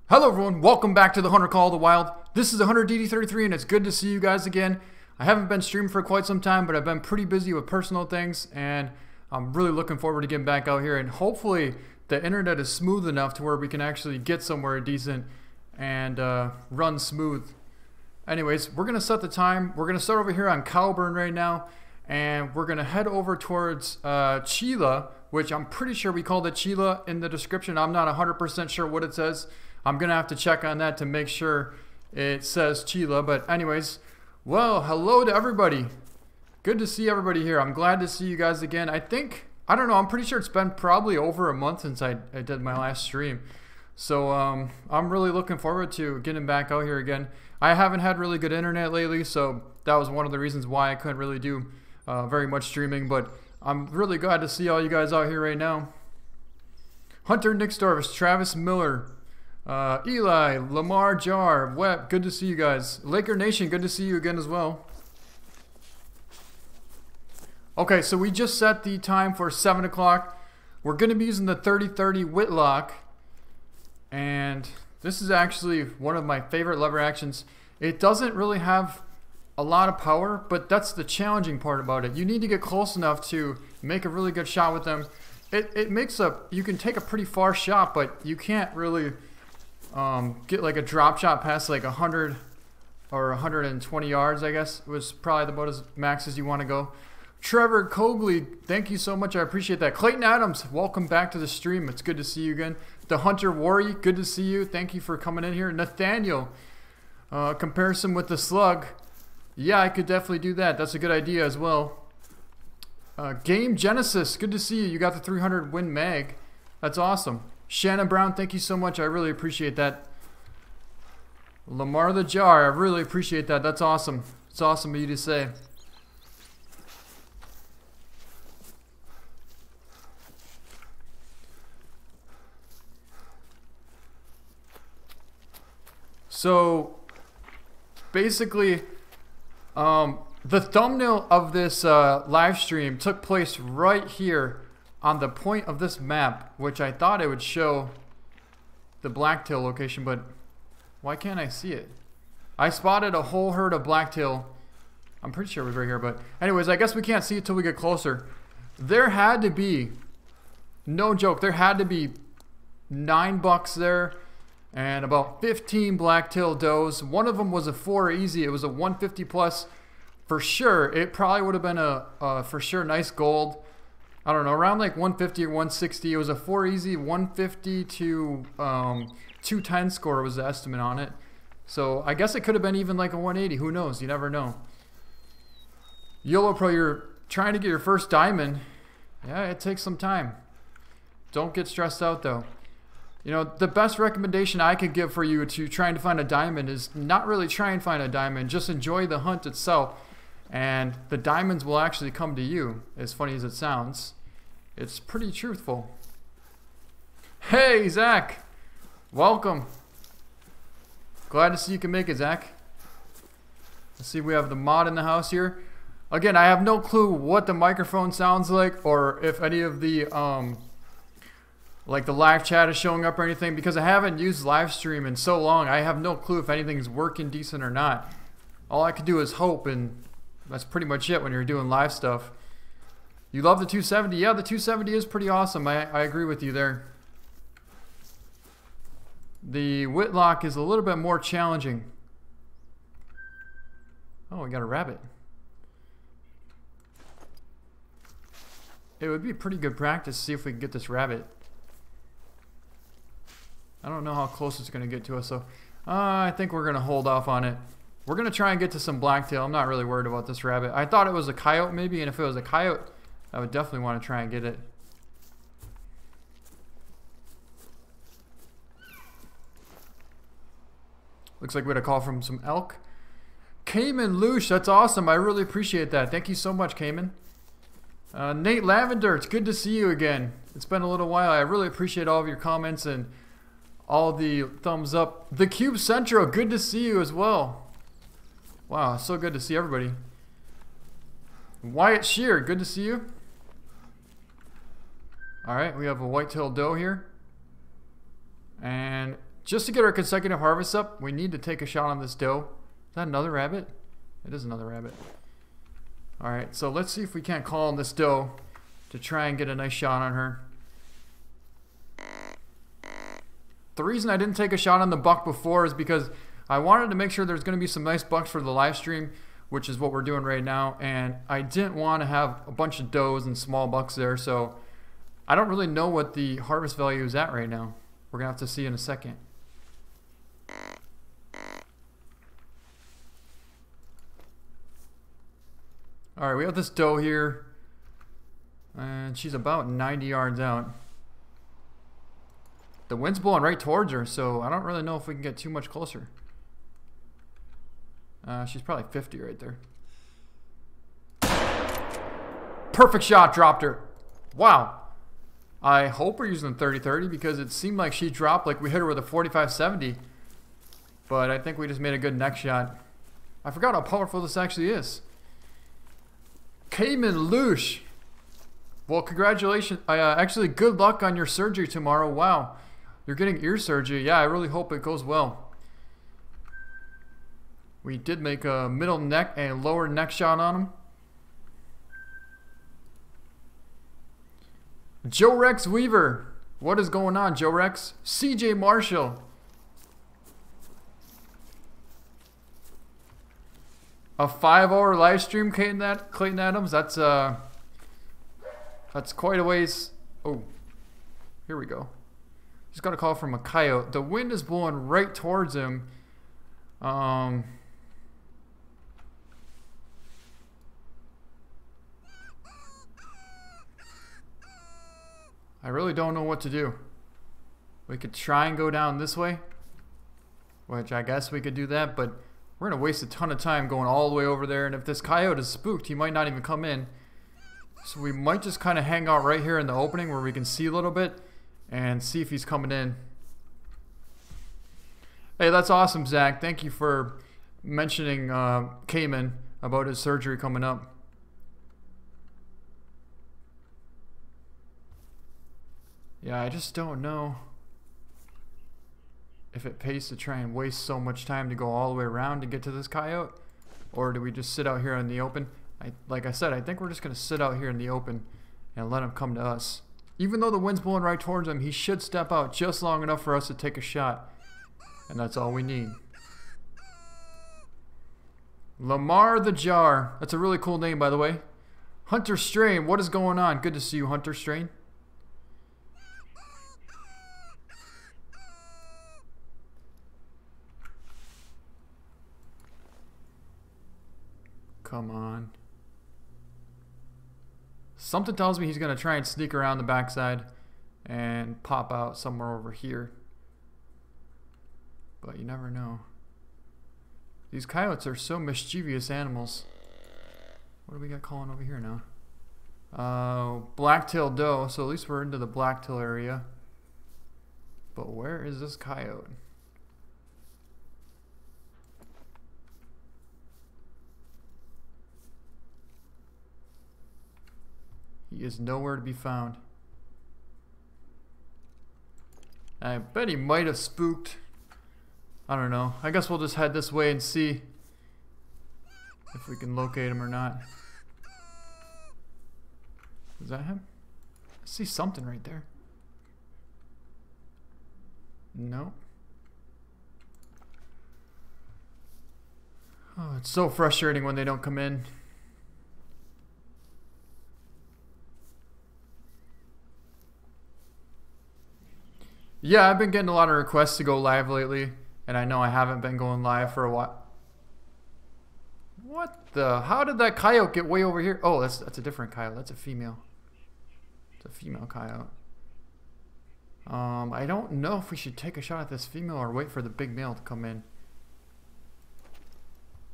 Hello everyone, welcome back to the Hunter Call of the Wild. This is Hunter DD33 and it's good to see you guys again. I haven't been streaming for quite some time, but I've been pretty busy with personal things and I'm really looking forward to getting back out here, and hopefully the internet is smooth enough to where we can actually get somewhere decent and run smooth. Anyways, we're going to set the time. We're going to start over here on Cowburn right now, and we're going to head over towards Cheelah, which I'm pretty sure we called it Cheelah in the description. I'm not 100% sure what it says. I'm going to have to check on that to make sure it says Cheelah. But anyways, well, hello to everybody. Good to see everybody here. I'm glad to see you guys again. I don't know, I'm pretty sure it's been probably over a month since I did my last stream. So I'm really looking forward to getting back out here again. I haven't had really good internet lately, so that was one of the reasons why I couldn't really do very much streaming. But I'm really glad to see all you guys out here right now. Hunter Nixdorf, Travis Miller, Eli, Lamar Jar, Web, good to see you guys. Laker Nation, good to see you again as well. Okay, so we just set the time for 7 o'clock. We're going to be using the 30-30 Whitlock. And this is actually one of my favorite lever actions. It doesn't really have a lot of power, but that's the challenging part about it. You need to get close enough to make a really good shot with them. You can take a pretty far shot, but you can't really get like a drop shot past like 100 or 120 yards, I guess. It was probably about as max as you want to go. Trevor Cogley, thank you so much. I appreciate that. Clayton Adams, welcome back to the stream. It's good to see you again. The Hunter Worry, good to see you. Thank you for coming in here. Nathaniel, comparison with the slug. Yeah, I could definitely do that. That's a good idea as well. Game Genesis, good to see you. You got the 300 win mag. That's awesome. Shannon Brown, thank you so much. I really appreciate that. Lamar the Jar, I really appreciate that. That's awesome. It's awesome of you to say. So basically, the thumbnail of this live stream took place right here on the point of this map, which I thought it would show the blacktail location, but why can't I see it? I spotted a whole herd of blacktail. I'm pretty sure it was right here, but anyways, I guess we can't see it till we get closer. There had to be, no joke, there had to be 9 bucks there and about 15 blacktail does. One of them was a 4 easy. It was a 150 plus for sure. It probably would have been a for sure nice gold. I don't know, around like 150 or 160. It was a 4 easy, 150 to 210 score was the estimate on it. So I guess it could have been even like a 180. Who knows? You never know. YOLO Pro, you're trying to get your first diamond. Yeah, it takes some time. Don't get stressed out though. You know, the best recommendation I could give for you to trying to find a diamond is not really try and find a diamond. Just enjoy the hunt itself. And the diamonds will actually come to you. As funny as it sounds, it's pretty truthful. Hey, Zach. Welcome. Glad to see you can make it, Zach. Let's see, we have the mod in the house here. Again, I have no clue what the microphone sounds like or if any of the like the live chat is showing up or anything, because I haven't used Livestream in so long. I have no clue if anything's working decent or not. All I can do is hope, and that's pretty much it when you're doing live stuff. You love the 270? Yeah, the 270 is pretty awesome. I agree with you there. The Whitlock is a little bit more challenging. Oh, we got a rabbit. It would be pretty good practice to see if we can get this rabbit. I don't know how close it's going to get to us, so I think we're going to hold off on it. We're going to try and get to some blacktail. I'm not really worried about this rabbit. I thought it was a coyote maybe, and if it was a coyote, I would definitely want to try and get it. Looks like we had a call from some elk. Cayman Loosh, that's awesome. I really appreciate that. Thank you so much, Cayman. Nate Lavender, it's good to see you again. It's been a little while. I really appreciate all of your comments and all the thumbs up. The Cube Central, good to see you as well. Wow, so good to see everybody. Wyatt Shear, good to see you. Alright, we have a whitetail doe here. And just to get our consecutive harvests up, we need to take a shot on this doe. Is that another rabbit? It is another rabbit. Alright, so let's see if we can't call on this doe to try and get a nice shot on her. The reason I didn't take a shot on the buck before is because I wanted to make sure there's going to be some nice bucks for the live stream, which is what we're doing right now, and I didn't want to have a bunch of does and small bucks there, so I don't really know what the harvest value is at right now. We're going to have to see in a second. Alright, we have this doe here, and she's about 90 yards out. The wind's blowing right towards her, so I don't really know if we can get too much closer. She's probably 50 right there. Perfect shot, dropped her. Wow. I hope we're using the 30-30 because it seemed like she dropped like we hit her with a 45-70. But I think we just made a good neck shot. I forgot how powerful this actually is. Cayman Loosh. Well, congratulations. Actually, good luck on your surgery tomorrow. Wow. You're getting ear surgery. Yeah, I really hope it goes well. We did make a middle neck and lower neck shot on him. Joe Rex Weaver. What is going on, Joe Rex? CJ Marshall. A 5-hour live stream, Clayton Adams. That's quite a ways. Oh, here we go. He's got a call from a coyote. The wind is blowing right towards him. I really don't know what to do. We could try and go down this way, which I guess we could do that, but we're going to waste a ton of time going all the way over there, and if this coyote is spooked, he might not even come in. So we might just kind of hang out right here in the opening where we can see a little bit and see if he's coming in. Hey, that's awesome, Zach. Thank you for mentioning Cayman about his surgery coming up. Yeah, I just don't know if it pays to try and waste so much time to go all the way around to get to this coyote, or do we just sit out here in the open? Like I said, I think we're just going to sit out here in the open and let him come to us. Even though the wind's blowing right towards him, he should step out just long enough for us to take a shot. And that's all we need. Lamar the Jar. That's a really cool name, by the way. Hunter Strain, what is going on? Good to see you, Hunter Strain. Come on. Something tells me he's going to try and sneak around the backside and pop out somewhere over here. But you never know. These coyotes are so mischievous animals. What do we got calling over here now? Blacktail doe, so at least we're into the blacktail area. But where is this coyote? He is nowhere to be found. I bet he might have spooked. I don't know. I guess we'll just head this way and see if we can locate him or not. Is that him? I see something right there. No. Oh, it's so frustrating when they don't come in. Yeah, I've been getting a lot of requests to go live lately, and I know I haven't been going live for a while. What the? How did that coyote get way over here? Oh, that's a different coyote. That's a female. It's a female coyote. I don't know if we should take a shot at this female or wait for the big male to come in.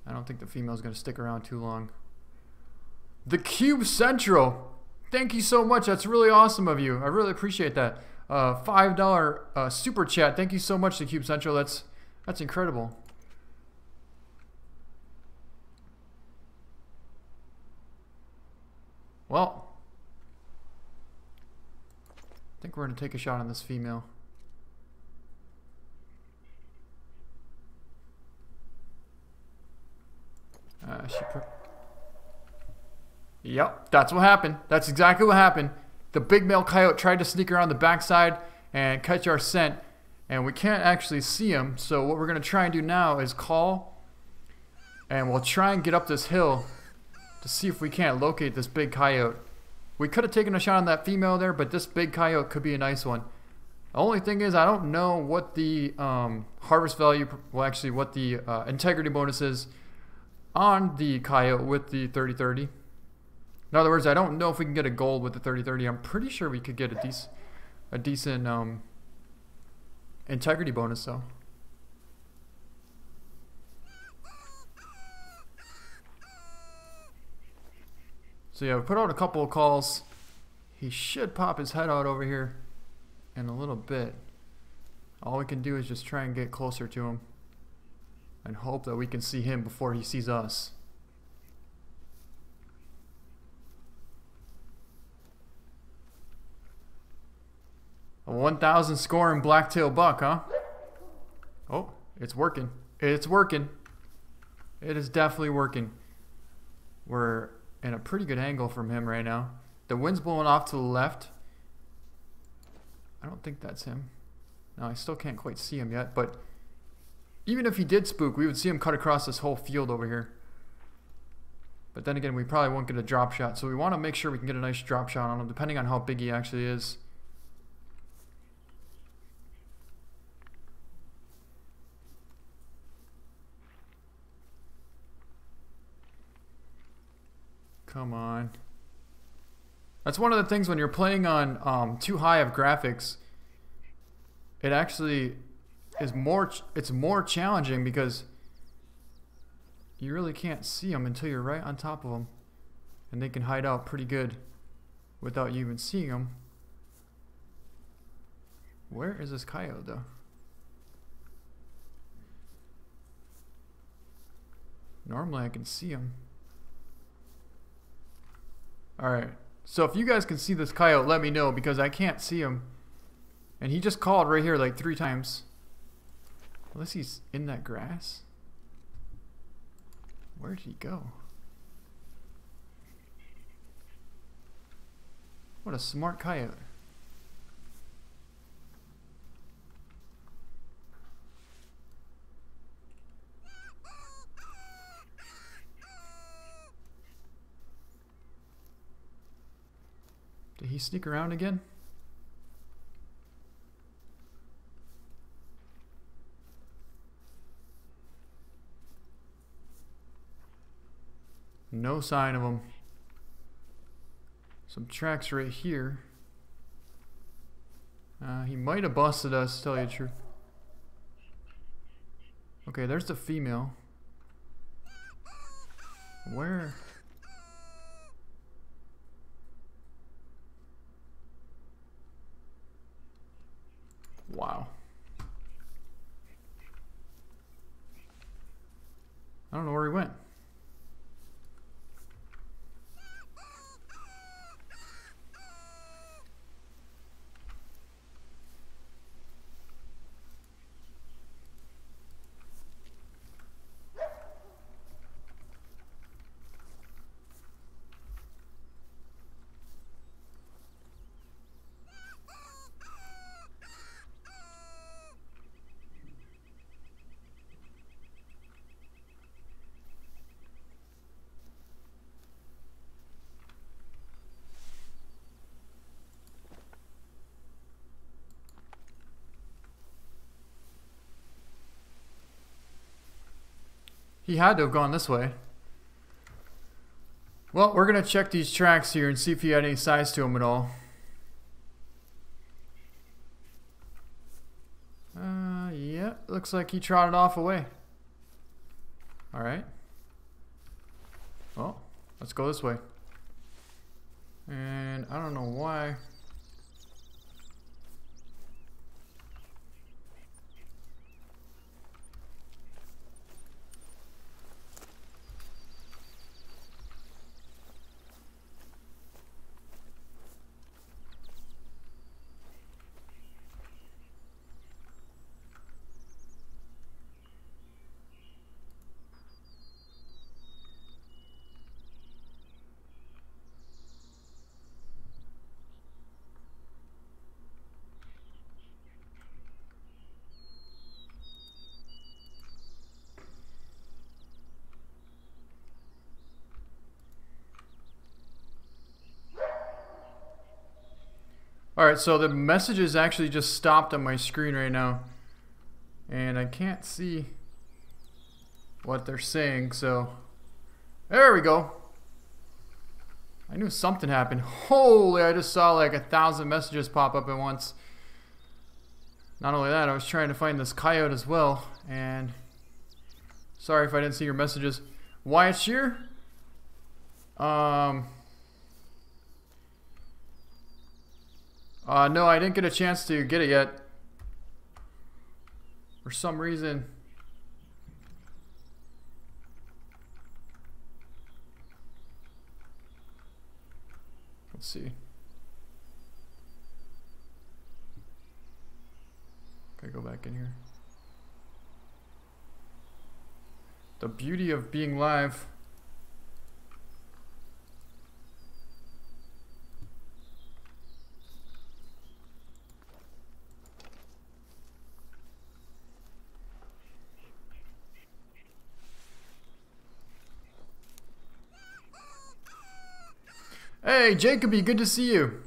I don't think the female's going to stick around too long. The Cube Central. Thank you so much. That's really awesome of you. I really appreciate that. $5 super chat. Thank you so much to Cube Central. That's incredible. Well, I think we're going to take a shot on this female. Yep, that's what happened. That's exactly what happened. The big male coyote tried to sneak around the backside and catch our scent, and we can't actually see him. So what we're going to try and do now is call, and we'll try and get up this hill to see if we can't locate this big coyote. We could have taken a shot on that female there, but this big coyote could be a nice one. The only thing is I don't know what the harvest value, well actually what the integrity bonus is on the coyote with the 30-30. In other words, I don't know if we can get a gold with the 30-30. I'm pretty sure we could get a decent integrity bonus though. So yeah, we put out a couple of calls. He should pop his head out over here in a little bit. All we can do is just try and get closer to him and hope that we can see him before he sees us. A 1,000 scoring blacktail buck, huh? Oh, it's working. It's working. It is definitely working. We're in a pretty good angle from him right now. The wind's blowing off to the left. I don't think that's him. No, I still can't quite see him yet, but even if he did spook, we would see him cut across this whole field over here. But then again, we probably won't get a drop shot, so we want to make sure we can get a nice drop shot on him, depending on how big he actually is. Come on. That's one of the things when you're playing on too high of graphics. It actually is more challenging because you really can't see them until you're right on top of them, and they can hide out pretty good without you even seeing them. Where is this coyote though? Normally I can see him. Alright, so if you guys can see this coyote, let me know, because I can't see him. And he just called right here like 3 times. Unless he's in that grass. Where did he go? What a smart coyote. Did he sneak around again? No sign of him. Some tracks right here. He might have busted us, to tell you the truth. Okay, there's the female. Where? Wow. I don't know where he went. He had to have gone this way. Well, we're going to check these tracks here and see if he had any size to them at all. Yeah, looks like he trotted off away. Alright. Well, let's go this way. And I don't know why. Alright, so the messages actually just stopped on my screen right now. And I can't see what they're saying, so... There we go. I knew something happened. Holy, I just saw like 1,000 messages pop up at once. Not only that, I was trying to find this coyote as well, and... Sorry if I didn't see your messages. Wyatt Shear? No, I didn't get a chance to get it yet. For some reason. Let's see. Okay, go back in here. The beauty of being live. Hey, Jacoby, good to see you.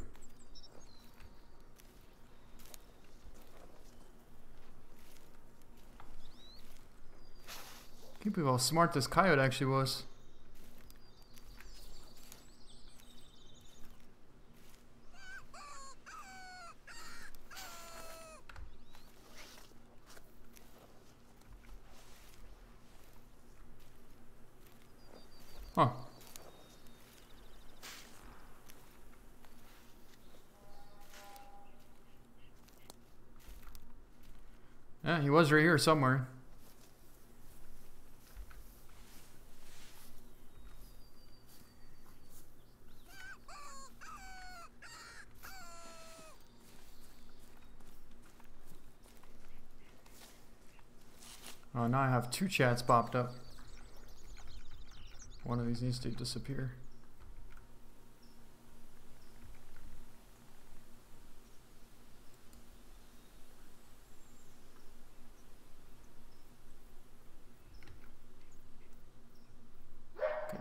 Can't believe how smart this coyote actually was. Huh. Yeah, he was right here somewhere. Oh, now I have 2 chats popped up. One of these needs to disappear.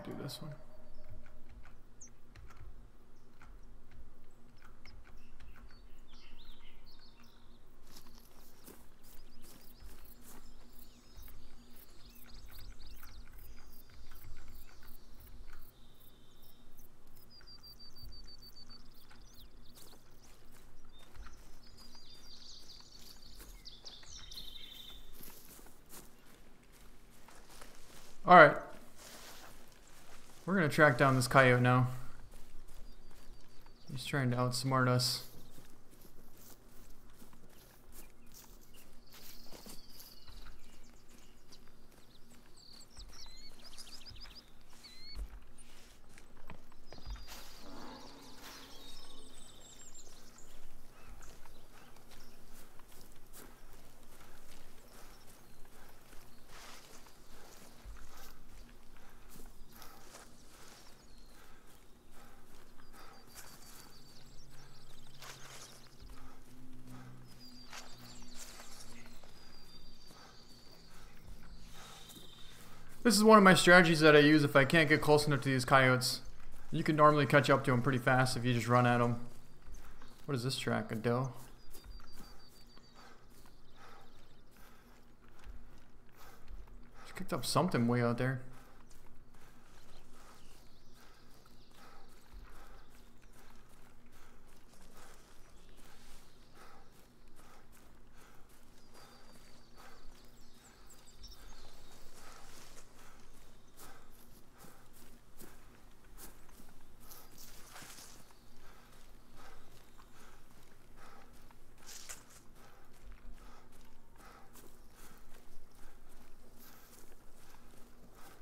Do this one. All right. We're gonna track down this coyote now. He's trying to outsmart us. This is one of my strategies that I use if I can't get close enough to these coyotes. You can normally catch up to them pretty fast if you just run at them. What is this track? A doe? Just kicked up something way out there.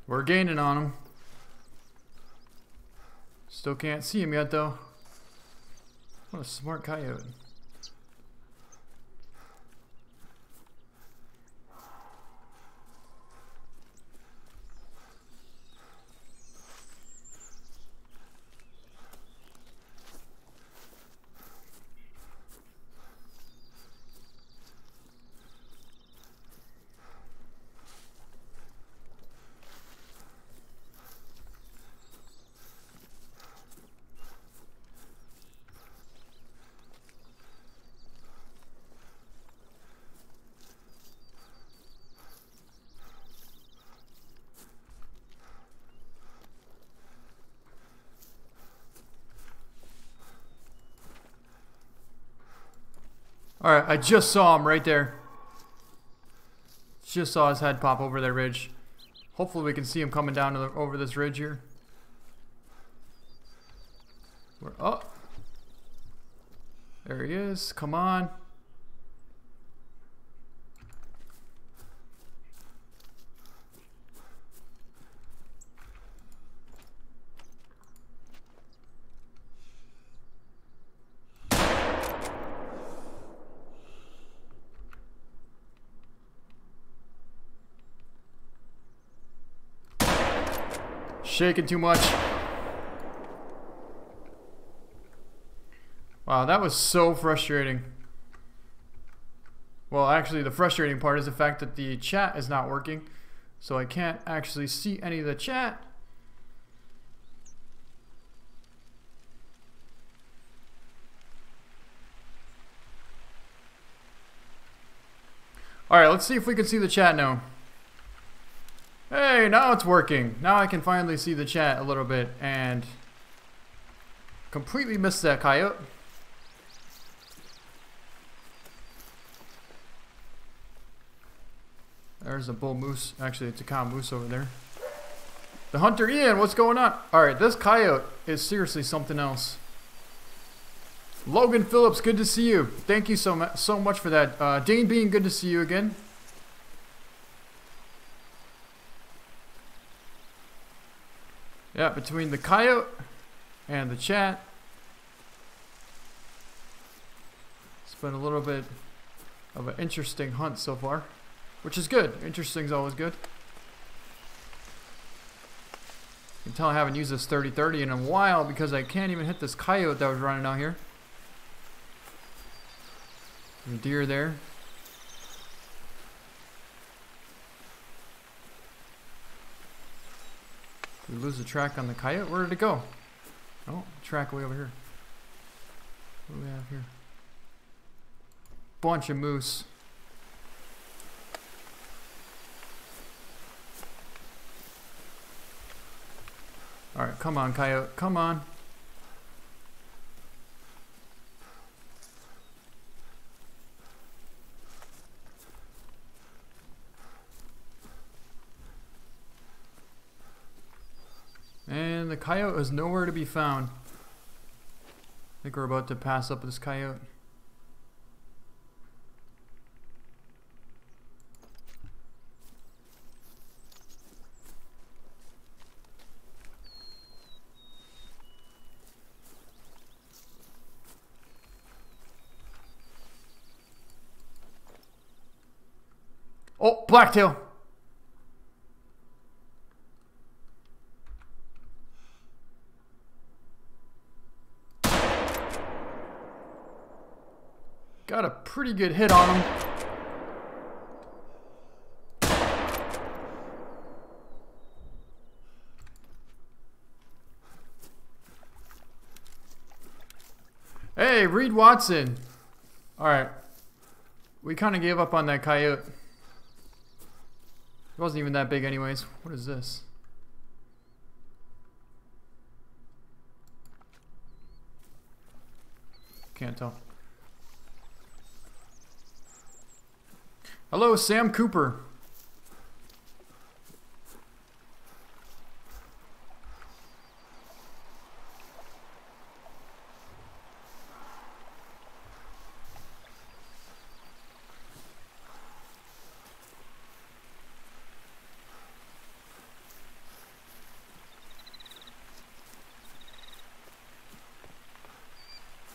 We're gaining on him. Still can't see him yet though. What a smart coyote. Alright, I just saw him right there. Just saw his head pop over that ridge. Hopefully we can see him coming down over this ridge here. Oh. There he is. Come on. Shaking too much. Wow, that was so frustrating. Well, actually, the frustrating part is the fact that the chat is not working, so I can't actually see any of the chat. Alright, let's see if we can see the chat now. Hey, now it's working. Now I can finally see the chat a little bit, and completely missed that coyote. There's a bull moose. Actually, it's a cow moose over there. The hunter Ian, what's going on? Alright, this coyote is seriously something else. Logan Phillips, good to see you. Thank you so much for that. Dane Bean, good to see you again. Yeah, between the coyote and the chat, it's been a little bit of an interesting hunt so far, which is good. Interesting's always good. You can tell I haven't used this 30-30 in a while because I can't even hit this coyote that was running out here. There's a deer there. Did we lose the track on the coyote? Where did it go? Oh, track way over here. What do we have here? Bunch of moose. Alright, come on, coyote. Come on. And the coyote is nowhere to be found. I think we're about to pass up this coyote. Oh, blacktail. Got a pretty good hit on him. Hey, Reed Watson. Alright. We kind of gave up on that coyote. It wasn't even that big anyways. What is this? Can't tell. Hello, Sam Cooper.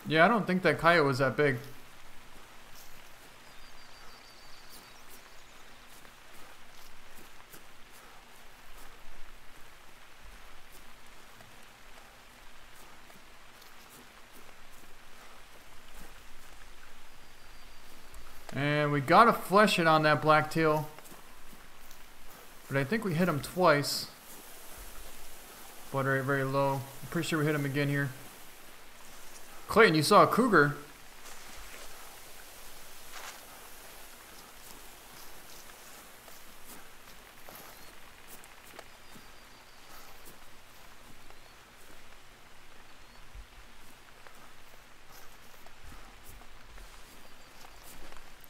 Yeah, I don't think that coyote was that big. And we gotta flesh it on that blacktail. But I think we hit him twice. But very, very low. I'm pretty sure we hit him again here. Clayton, you saw a cougar.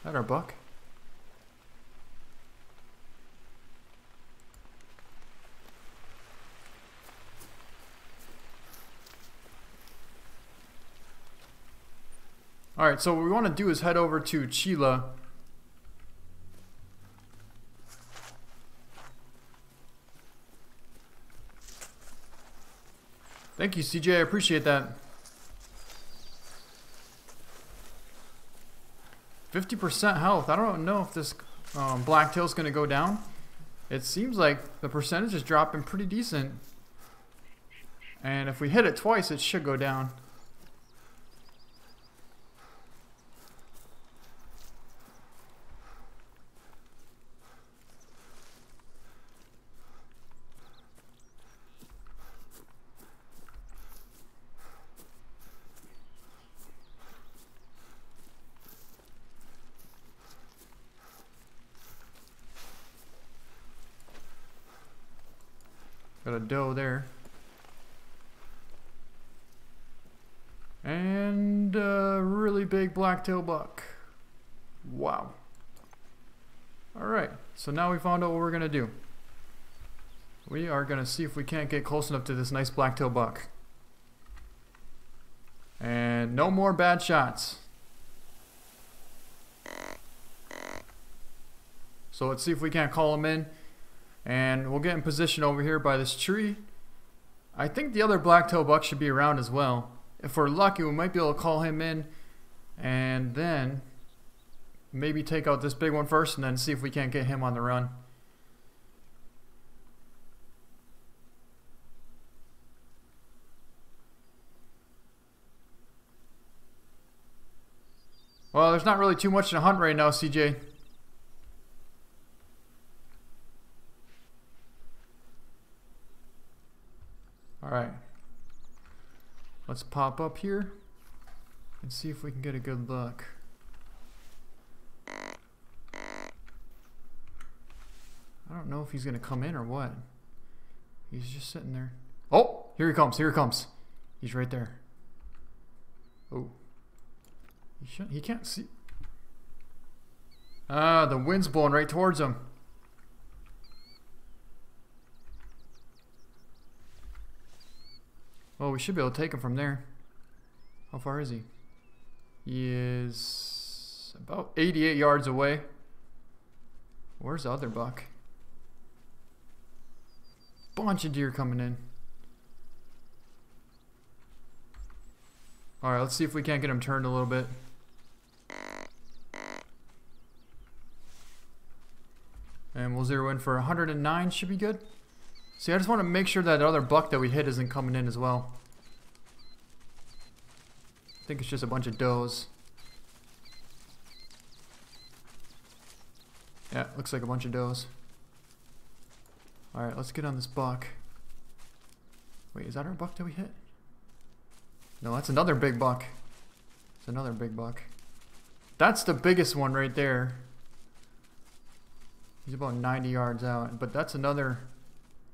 that our buck? Alright, so what we want to do is head over to Cheelah. Thank you, CJ. I appreciate that. 50% health. I don't know if this blacktail's going to go down. It seems like the percentage is dropping pretty decent. And if we hit it twice, it should go down. Got a doe there. And a really big blacktail buck. Wow. Alright, so now we found out what we're going to do. We are going to see if we can't get close enough to this nice blacktail buck. And no more bad shots. So let's see if we can't call him in. And we'll get in position over here by this tree. I think the other blacktail buck should be around as well. If we're lucky, we might be able to call him in. And then maybe take out this big one first and then see if we can't get him on the run. Well, there's not really too much to hunt right now, CJ. Alright, let's pop up here and see if we can get a good look. I don't know if he's going to come in or what. He's just sitting there. Oh, here he comes, here he comes. He's right there. Oh, he can't see. Ah, the wind's blowing right towards him. Well, we should be able to take him from there. How far is he? He is about 88 yards away. Where's the other buck? Bunch of deer coming in. Alright, let's see if we can't get him turned a little bit. And we'll zero in for 109, should be good. See, I just want to make sure that other buck that we hit isn't coming in as well. I think it's just a bunch of does. Yeah, looks like a bunch of does. Alright, let's get on this buck. Wait, is that our buck that we hit? No, that's another big buck. It's another big buck. That's the biggest one right there. He's about 90 yards out, but that's another...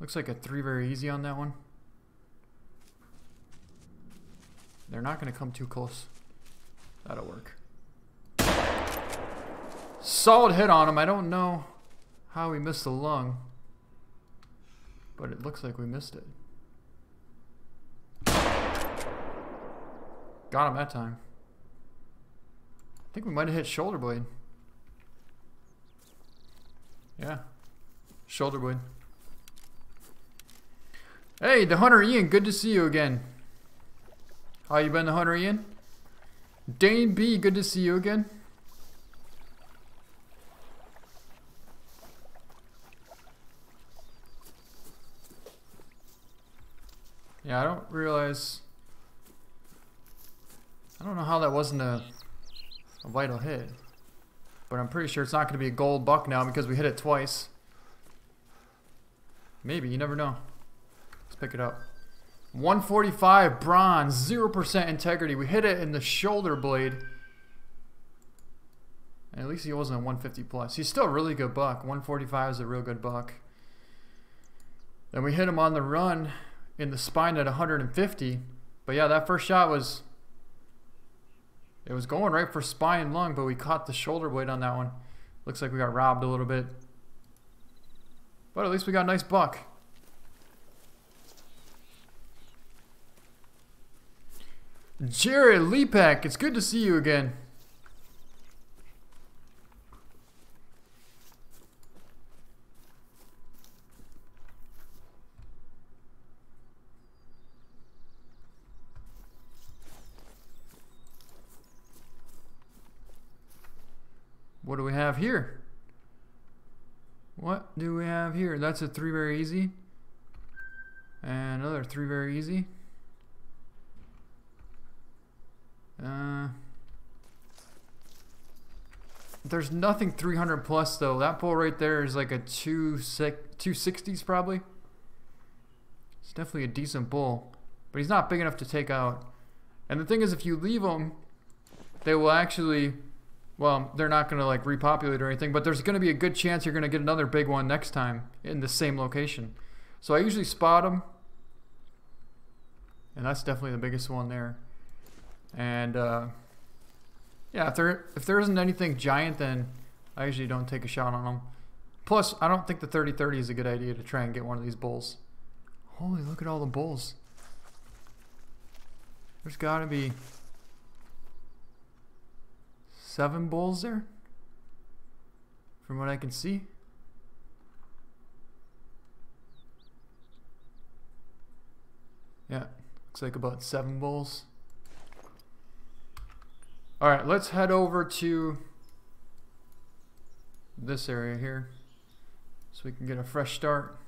Looks like a 3 very easy on that one. They're not going to come too close. That'll work. Solid hit on him. I don't know how we missed the lung, but it looks like we missed it. Got him that time. I think we might have hit shoulder blade. Yeah. Shoulder blade. Hey, the Hunter Ian, good to see you again. How you been, the Hunter Ian? Dane B, good to see you again. Yeah, I don't realize... I don't know how that wasn't a vital hit. But I'm pretty sure it's not going to be a gold buck now because we hit it twice. Maybe, you never know. Let's pick it up. 145 bronze, 0% integrity. We hit it in the shoulder blade. And at least he wasn't a 150 plus. He's still a really good buck. 145 is a real good buck. Then we hit him on the run in the spine at 150. But yeah, that first shot was It was going right for spine and lung, but we caught the shoulder blade on that one. Looks like we got robbed a little bit. But at least we got a nice buck. Jared Lepak, it's good to see you again. What do we have here? What do we have here? That's a 3 very easy. And another 3 very easy. There's nothing 300 plus though. That bull right there is like a 260s probably. It's definitely a decent bull, but he's not big enough to take out. And the thing is, if you leave them, they will actually, well, they're not going to like repopulate or anything, but there's going to be a good chance you're going to get another big one next time in the same location. So I usually spot them, and that's definitely the biggest one there. And yeah, if there isn't anything giant, then I usually don't take a shot on them. Plus, I don't think the 30-30 is a good idea to try and get one of these bulls. Holy, look at all the bulls. There's got to be 7 bulls there, from what I can see. Yeah, looks like about 7 bulls. Alright, let's head over to this area here so we can get a fresh start.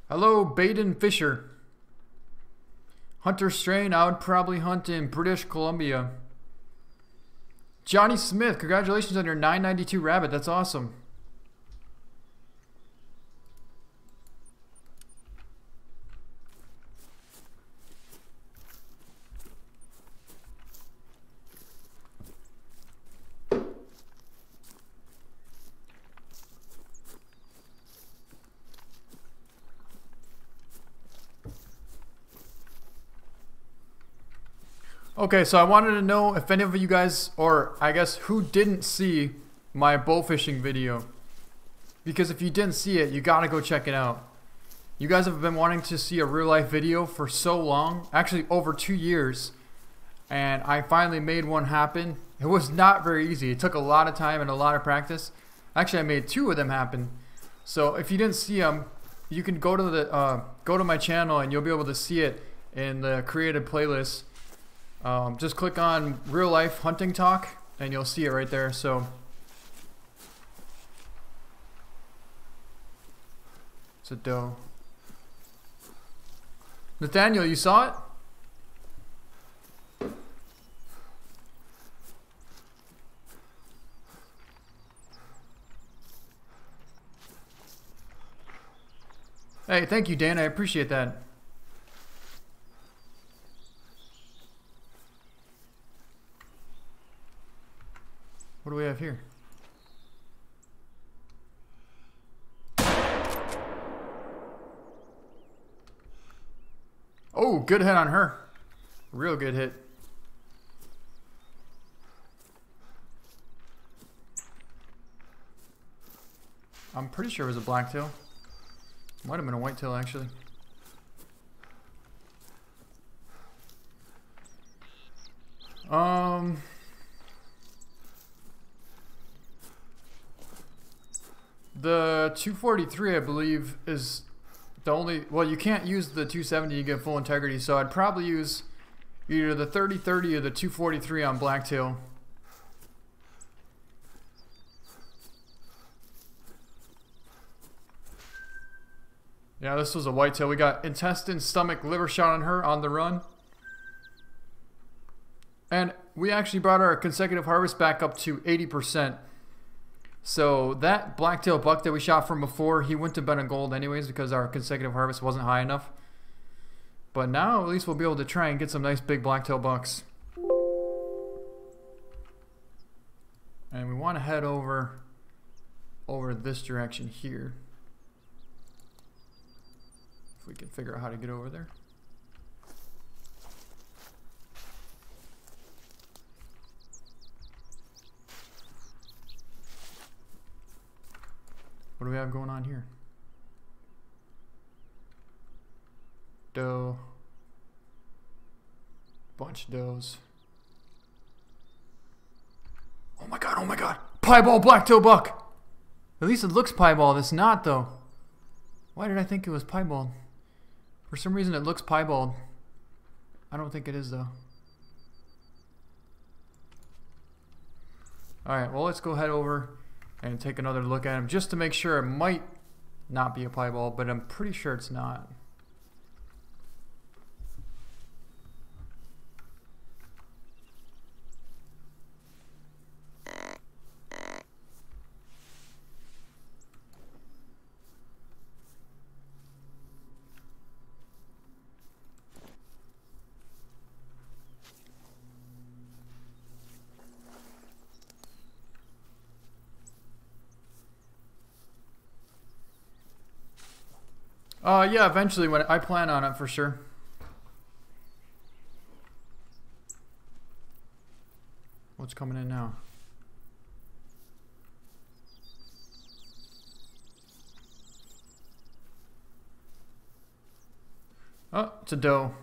Hello, Baden Fisher. Hunter strain, I would probably hunt in British Columbia. Johnny Smith, congratulations on your 992 rabbit. That's awesome. Okay, so I wanted to know if any of you guys, or I guess who didn't see my bow fishing video. Because if you didn't see it, you gotta go check it out. You guys have been wanting to see a real life video for so long, actually over 2 years. And I finally made one happen. It was not very easy. It took a lot of time and a lot of practice. Actually, I made 2 of them happen. So if you didn't see them, you can go to my channel and you'll be able to see it in the created playlist. Just click on real life hunting talk and you'll see it right there. So it's a doe. Nathaniel, you saw it? Hey, thank you, Dan. I appreciate that. What do we have here? Oh, good hit on her. Real good hit. I'm pretty sure it was a blacktail. Might have been a whitetail, actually. The 243, I believe, is the only... Well, you can't use the 270 to get full integrity, so I'd probably use either the 30-30 or the 243 on blacktail. Yeah, this was a whitetail. We got intestine, stomach, liver shot on her on the run. And we actually brought our consecutive harvest back up to 80%. So that blacktail buck that we shot from before, he wouldn't have been a gold anyways because our consecutive harvest wasn't high enough. But now at least we'll be able to try and get some nice big blacktail bucks. And we want to head over over this direction here. If we can figure out how to get over there. What do we have going on here? Doe. Bunch of does. Oh my god, oh my god! Piebald blacktail buck! At least it looks piebald, it's not though. Why did I think it was piebald? For some reason it looks piebald. I don't think it is though. Alright, well let's go head over and take another look at him just to make sure. It might not be a piebald, but I'm pretty sure it's not. Yeah, eventually when I plan on it for sure. What's coming in now? Oh, it's a doe.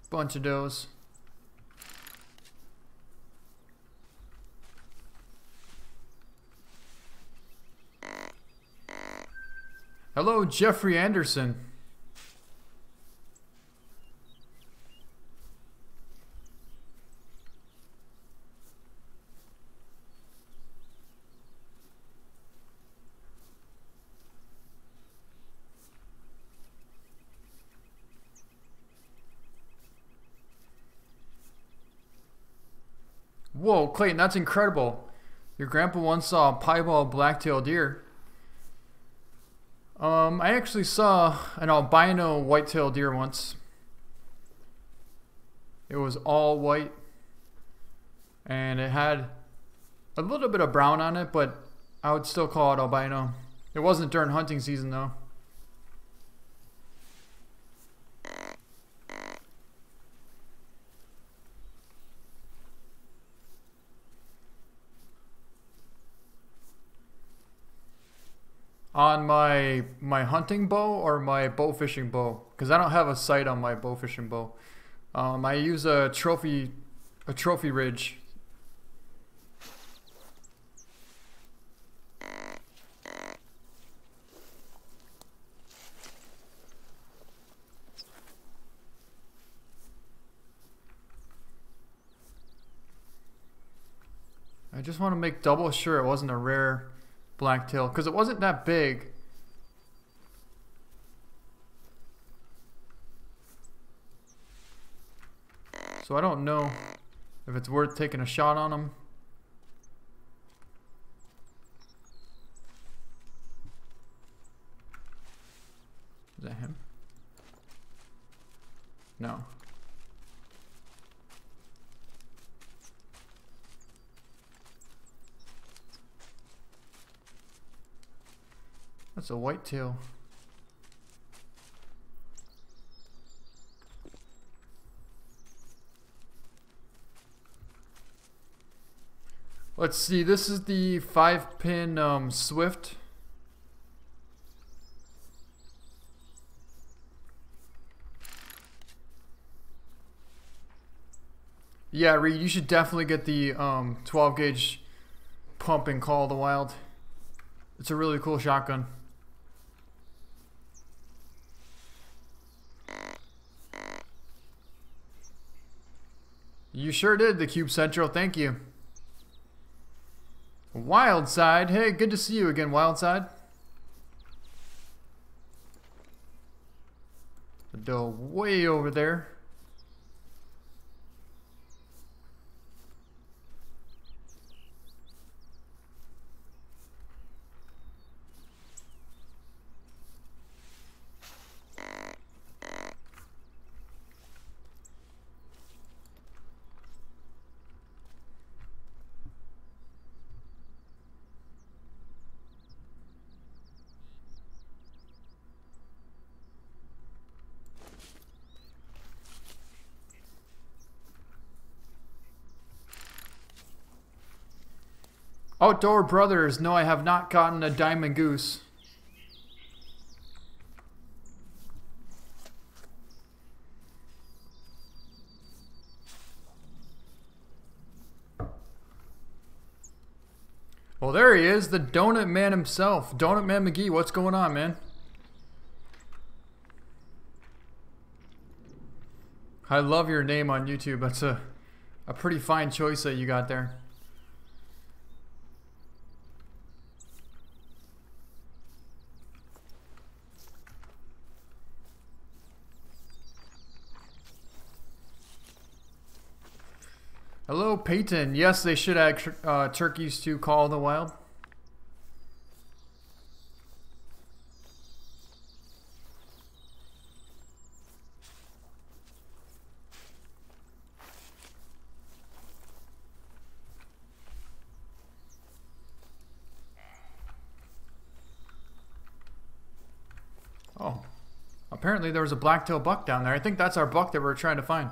Bunch of does. Hello, Jeffrey Anderson. Whoa, Clayton, that's incredible. Your grandpa once saw a piebald black-tailed deer. I actually saw an albino white-tailed deer once. It was all white. And it had a little bit of brown on it, but I would still call it albino. It wasn't during hunting season though. On my hunting bow or my bow fishing bow, because I don't have a sight on my bow fishing bow. I use a trophy ridge. I just want to make double sure it wasn't a rare blacktail, because it wasn't that big. So I don't know if it's worth taking a shot on him. Is that him? No. That's a whitetail. Let's see, this is the 5-pin Swift. Yeah, Reed, you should definitely get the 12 gauge pump in Call of the Wild. It's a really cool shotgun. You sure did, the Cube Central. Thank you. Wildside. Hey, good to see you again, Wildside. The doe way over there. Outdoor Brothers. No, I have not gotten a diamond goose. Well, there he is, the Donut Man himself. Donut Man McGee, what's going on, man? I love your name on YouTube. That's a pretty fine choice that you got there. Hello, Peyton. Yes, they should add turkeys to Call of the Wild. Oh, apparently there was a blacktail buck down there. I think that's our buck that we're trying to find.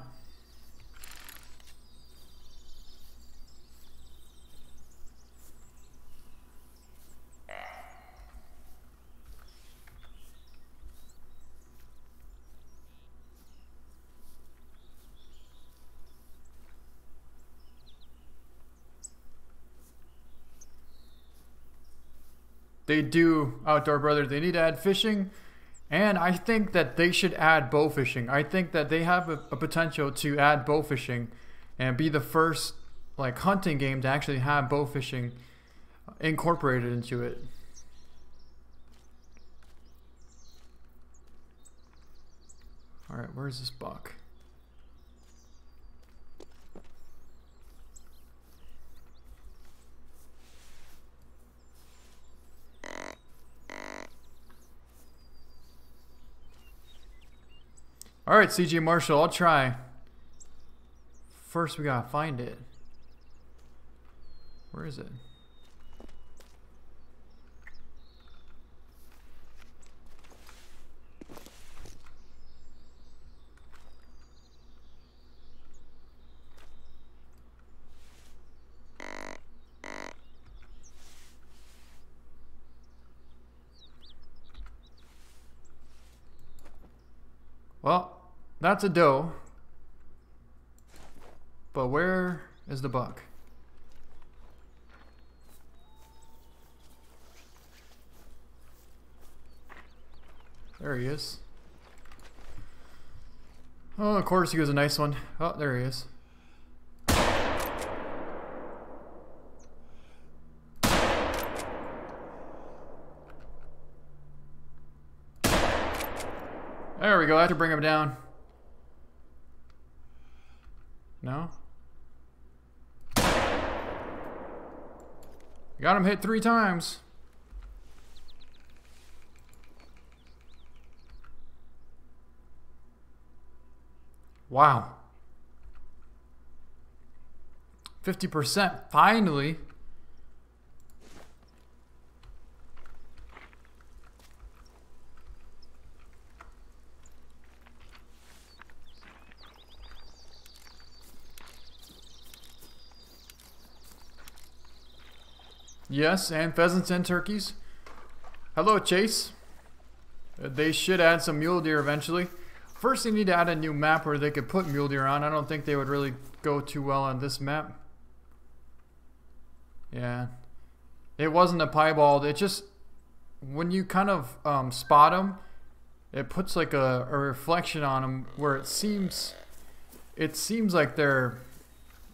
They do, Outdoor Brothers. They need to add fishing, and I think that they should add bow fishing. I think that they have a potential to add bow fishing and be the first like hunting game to actually have bow fishing incorporated into it. All right, where's this buck? Alright, CJ Marshall, I'll try. First, we gotta find it. Where is it? Well, that's a doe. But where is the buck? There he is. Oh, of course he was a nice one. Oh, there he is. There we go. I have to bring him down. No? Got him hit 3 times. Wow. 50%. Finally. Yes, and pheasants and turkeys. Hello, Chase. They should add some mule deer eventually. First, they need to add a new map where they could put mule deer on. I don't think they would really go too well on this map. Yeah. It wasn't a piebald. It just, when you kind of spot them, it puts like a reflection on them where it seems like they're,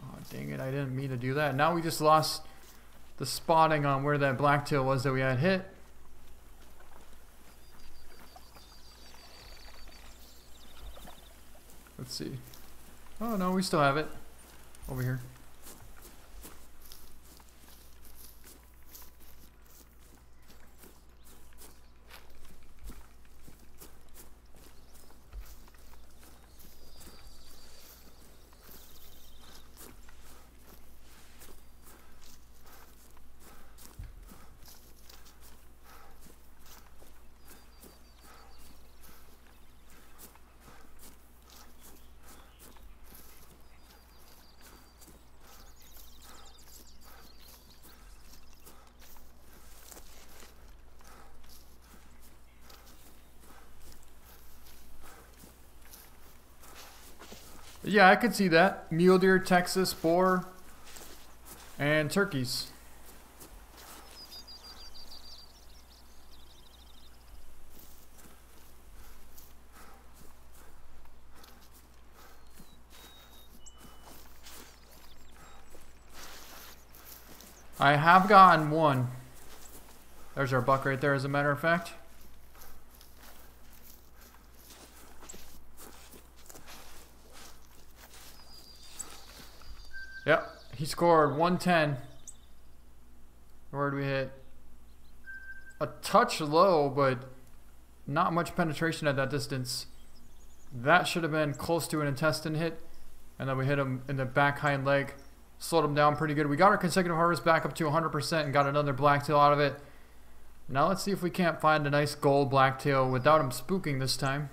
oh dang it, I didn't mean to do that. Now we just lost the spotting on where that blacktail was that we had hit. Let's see. Oh no, we still have it over here. Yeah, I could see that. Mule deer, Texas, boar, and turkeys. I have gotten one. There's our buck right there, as a matter of fact. Yep, he scored 110. Where did we hit? A touch low, but not much penetration at that distance. That should have been close to an intestine hit. And then we hit him in the back hind leg. Slowed him down pretty good. We got our consecutive harvest back up to 100% and got another blacktail out of it. Now let's see if we can't find a nice gold blacktail without him spooking this time.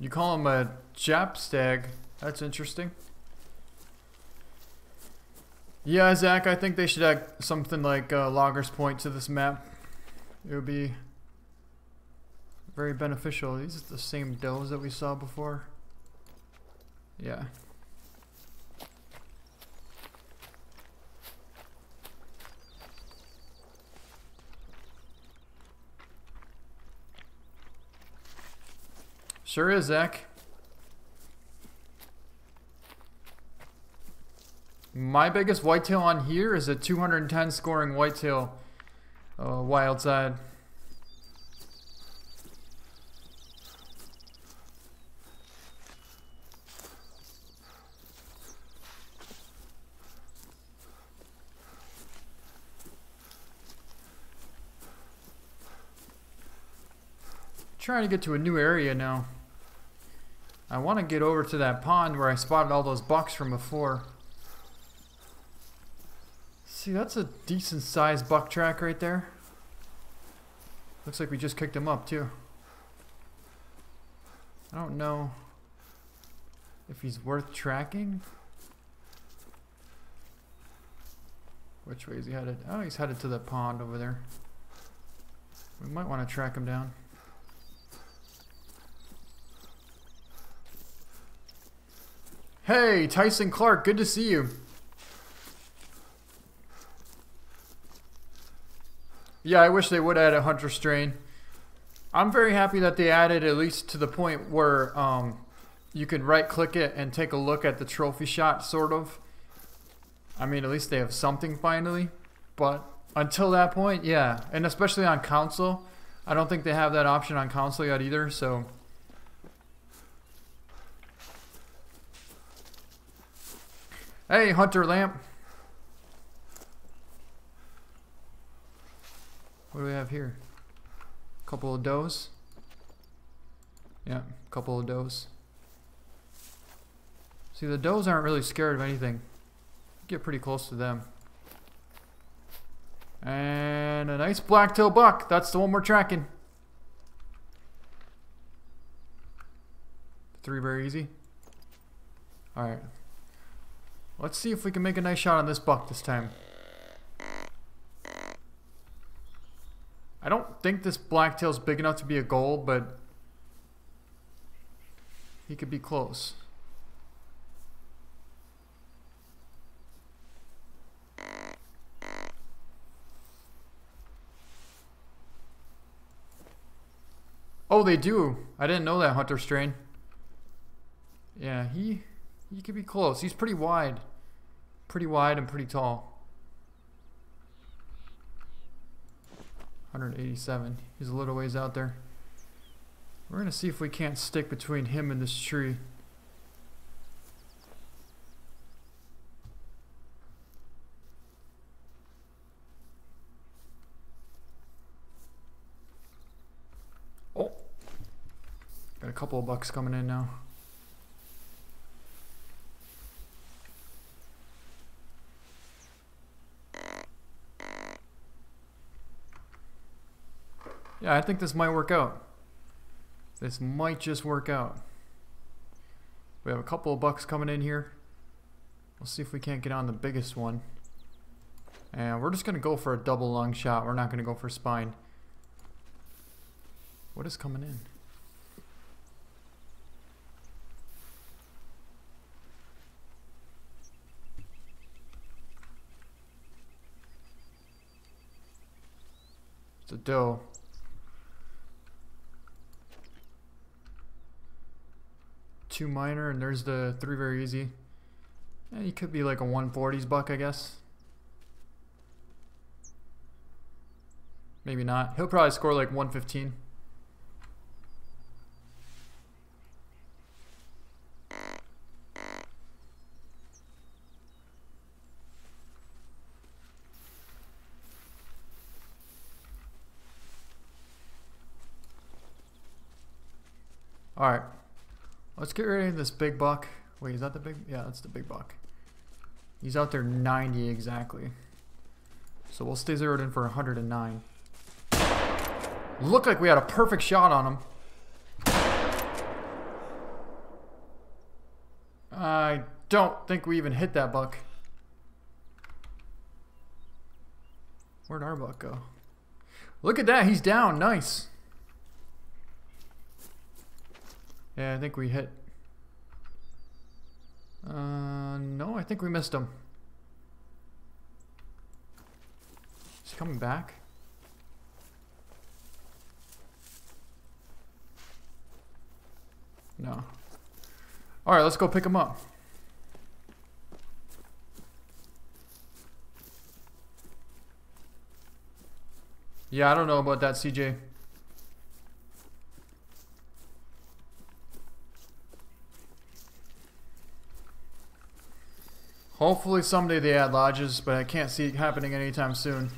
You call him a Jap stag. That's interesting. Yeah, Zach, I think they should add something like Logger's Point to this map. It would be very beneficial. These are the same does that we saw before. Yeah. Sure is, Zach. My biggest whitetail on here is a 210 scoring whitetail, wild side. Trying to get to a new area now. I want to get over to that pond where I spotted all those bucks from before. See, that's a decent sized buck track right there. Looks like we just kicked him up too. I don't know if he's worth tracking. Which way is he headed? Oh, he's headed to the pond over there. We might want to track him down. Hey, Tyson Clark, good to see you. Yeah, I wish they would add a hunter strain. I'm very happy that they added at least to the point where you can right click it and take a look at the trophy shot, sort of. I mean, at least they have something finally. But until that point, yeah. And especially on console. I don't think they have that option on console yet either, so. Hey, Hunter Lamp. What do we have here? A couple of does. Yeah, a couple of does. See, the does aren't really scared of anything. Get pretty close to them. And a nice blacktail buck. That's the one we're tracking. 3 very easy. Alright. Let's see if we can make a nice shot on this buck this time. I don't think this blacktail's big enough to be a gold, but he could be close. Oh, they do. I didn't know that, hunter strain. Yeah, he could be close. He's pretty wide. Pretty wide and pretty tall. 187. He's a little ways out there. We're going to see if we can't stick between him and this tree. Oh! Got a couple of bucks coming in now. Yeah, I think this might work out. This might just work out. We have a couple of bucks coming in here. We'll see if we can't get on the biggest one. And we're just going to go for a double lung shot. We're not going to go for spine. What is coming in? It's a doe. Two minor, and there's the three very easy. Yeah, he could be like a 140s buck, I guess. Maybe not. He'll probably score like 115. Alright. Let's get rid of this big buck. Wait, is that the big? Yeah, that's the big buck. He's out there 90 exactly. So we'll stay zeroed in for 109. Looked like we had a perfect shot on him. I don't think we even hit that buck. Where'd our buck go? Look at that, he's down, nice. Yeah, I think we hit. No, I think we missed him. Is he coming back? No. Alright, let's go pick him up. Yeah, I don't know about that, CJ. Hopefully someday they add lodges, but I can't see it happening anytime soon.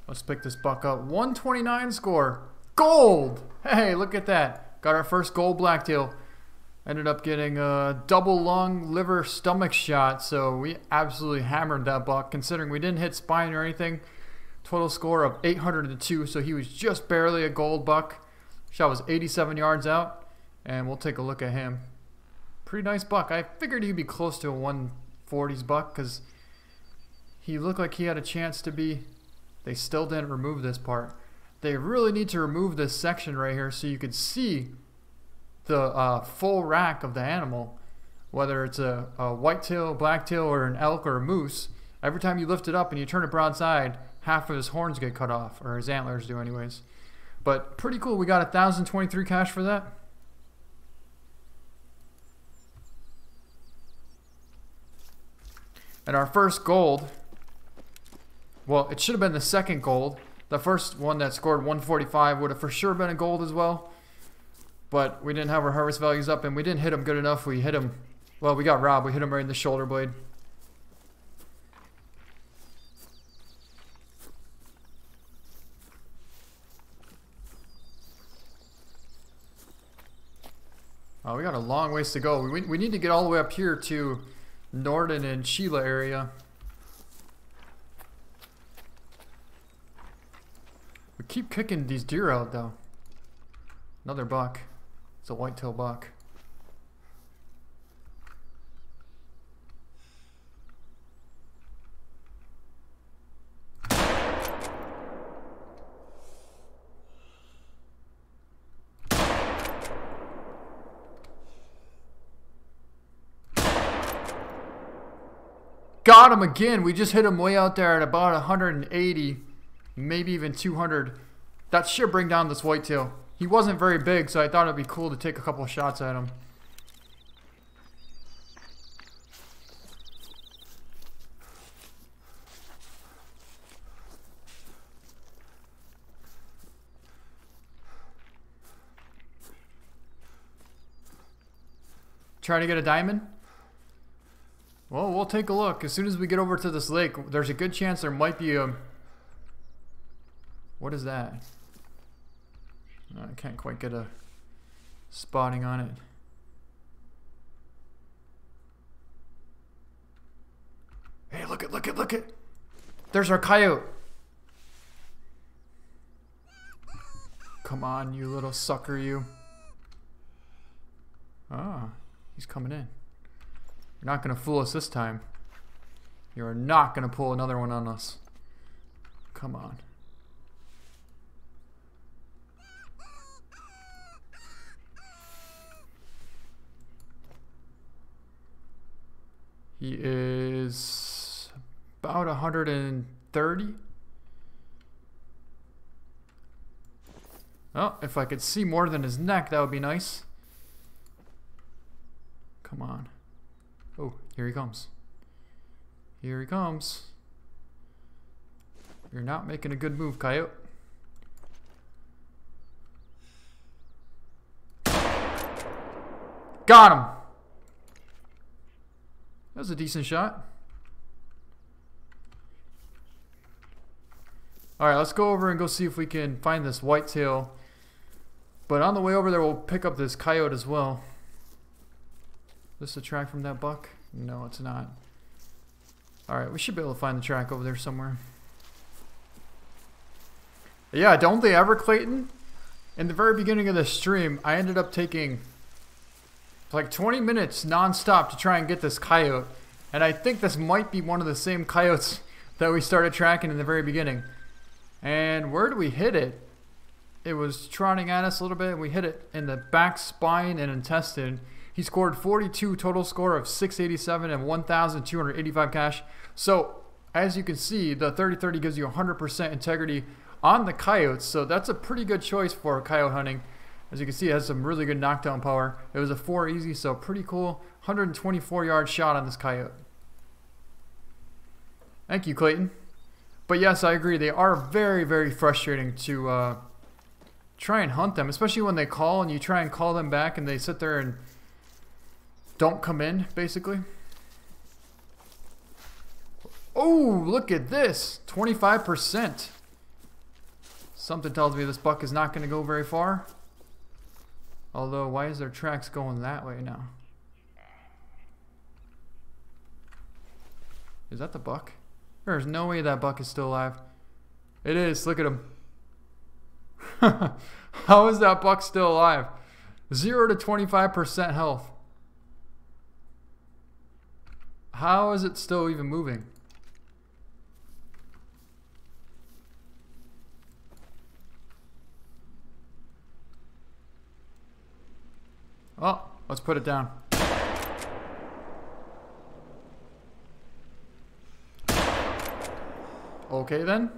Let's pick this buck up. 129 score. Gold! Hey, look at that. Got our first gold blacktail. Ended up getting a double lung liver stomach shot, so we absolutely hammered that buck considering we didn't hit spine or anything. Total score of 802, so he was just barely a gold buck. Shot was 87 yards out, and we'll take a look at him. Pretty nice buck. I figured he'd be close to a 140s buck because he looked like he had a chance to be. They still didn't remove this part. They really need to remove this section right here so you could see the full rack of the animal, whether it's a whitetail, blacktail, or an elk or a moose. Every time you lift it up and you turn it broadside, half of his horns get cut off, or his antlers do anyways. But pretty cool. We got 1,023 cash for that. And our first gold, well, it should have been the second gold. The first one that scored 145 would have for sure been a gold as well. But we didn't have our harvest values up and we didn't hit him good enough. We hit him, well, we got robbed. We hit him right in the shoulder blade. Oh, we got a long ways to go. We need to get all the way up here to Norden and Cheelah area. We keep kicking these deer out though. Another buck. It's a whitetail buck. Got him again. We just hit him way out there at about 180, maybe even 200. That should bring down this whitetail. He wasn't very big, so I thought it'd be cool to take a couple of shots at him. Trying to get a diamond? Well, we'll take a look. As soon as we get over to this lake, there's a good chance there might be a... What is that? I can't quite get a spotting on it. Hey, look it, look it, look it! There's our coyote! Come on, you little sucker, you. He's coming in. You're not going to fool us this time. You're not going to pull another one on us. Come on. He is about 130. Oh, if I could see more than his neck, that would be nice. Come on. Oh, here he comes. Here he comes. You're not making a good move, coyote. Got him! That was a decent shot. Alright, let's go over and go see if we can find this whitetail. But on the way over there, we'll pick up this coyote as well. Is this a track from that buck? No, it's not. Alright, we should be able to find the track over there somewhere. Yeah, don't they ever, Clayton? In the very beginning of the stream, I ended up taking like 20 minutes non-stop to try and get this coyote. And I think this might be one of the same coyotes that we started tracking in the very beginning. And where do we hit it? It was trotting at us a little bit, and we hit it in the back spine and intestine. He scored 42, total score of 687 and 1,285 cash. So, as you can see, the 30-30 gives you 100% integrity on the coyotes. So that's a pretty good choice for coyote hunting. As you can see, it has some really good knockdown power. It was a 4 easy, so pretty cool. 124-yard shot on this coyote. Thank you, Clayton. But yes, I agree. They are very, very frustrating to try and hunt them, especially when they call and you try and call them back and they sit there and don't come in, basically. Oh, look at this. 25%. Something tells me this buck is not going to go very far. Although, why is their tracks going that way now? Is that the buck? There's no way that buck is still alive. It is. Look at him. How is that buck still alive? 0 to 25% health. How is it still even moving? Oh, let's put it down. Okay then.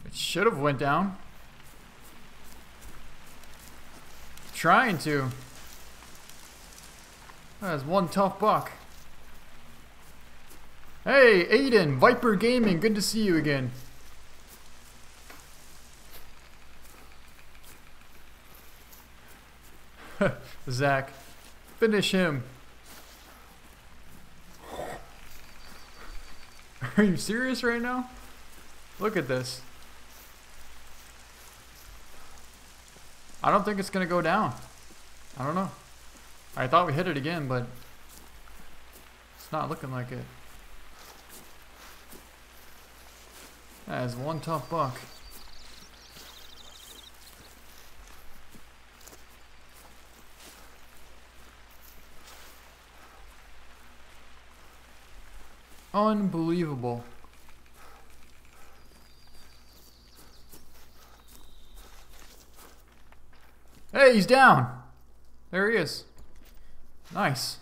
It should have went down. Trying to. That's one tough buck. Hey, Aiden, Viper Gaming, good to see you again. Zach, finish him. Are you serious right now? Look at this. I don't think it's gonna go down. I don't know. I thought we hit it again, but it's not looking like it. That is one tough buck. Unbelievable. Hey, he's down. There he is. Nice.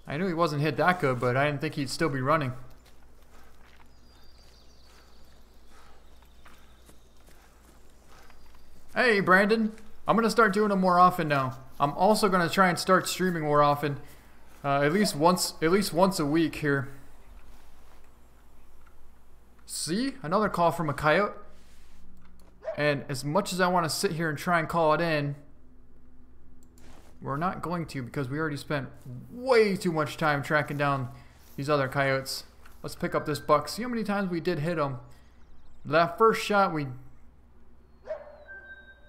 I knew he wasn't hit that good, but I didn't think he'd still be running. Hey, Brandon. I'm going to start doing them more often now. I'm also going to try and start streaming more often. At least once a week here. See? Another call from a coyote. And as much as I want to sit here and try and call it in, we're not going to, because we already spent way too much time tracking down these other coyotes. Let's pick up this buck. See how many times we did hit him. That first shot we...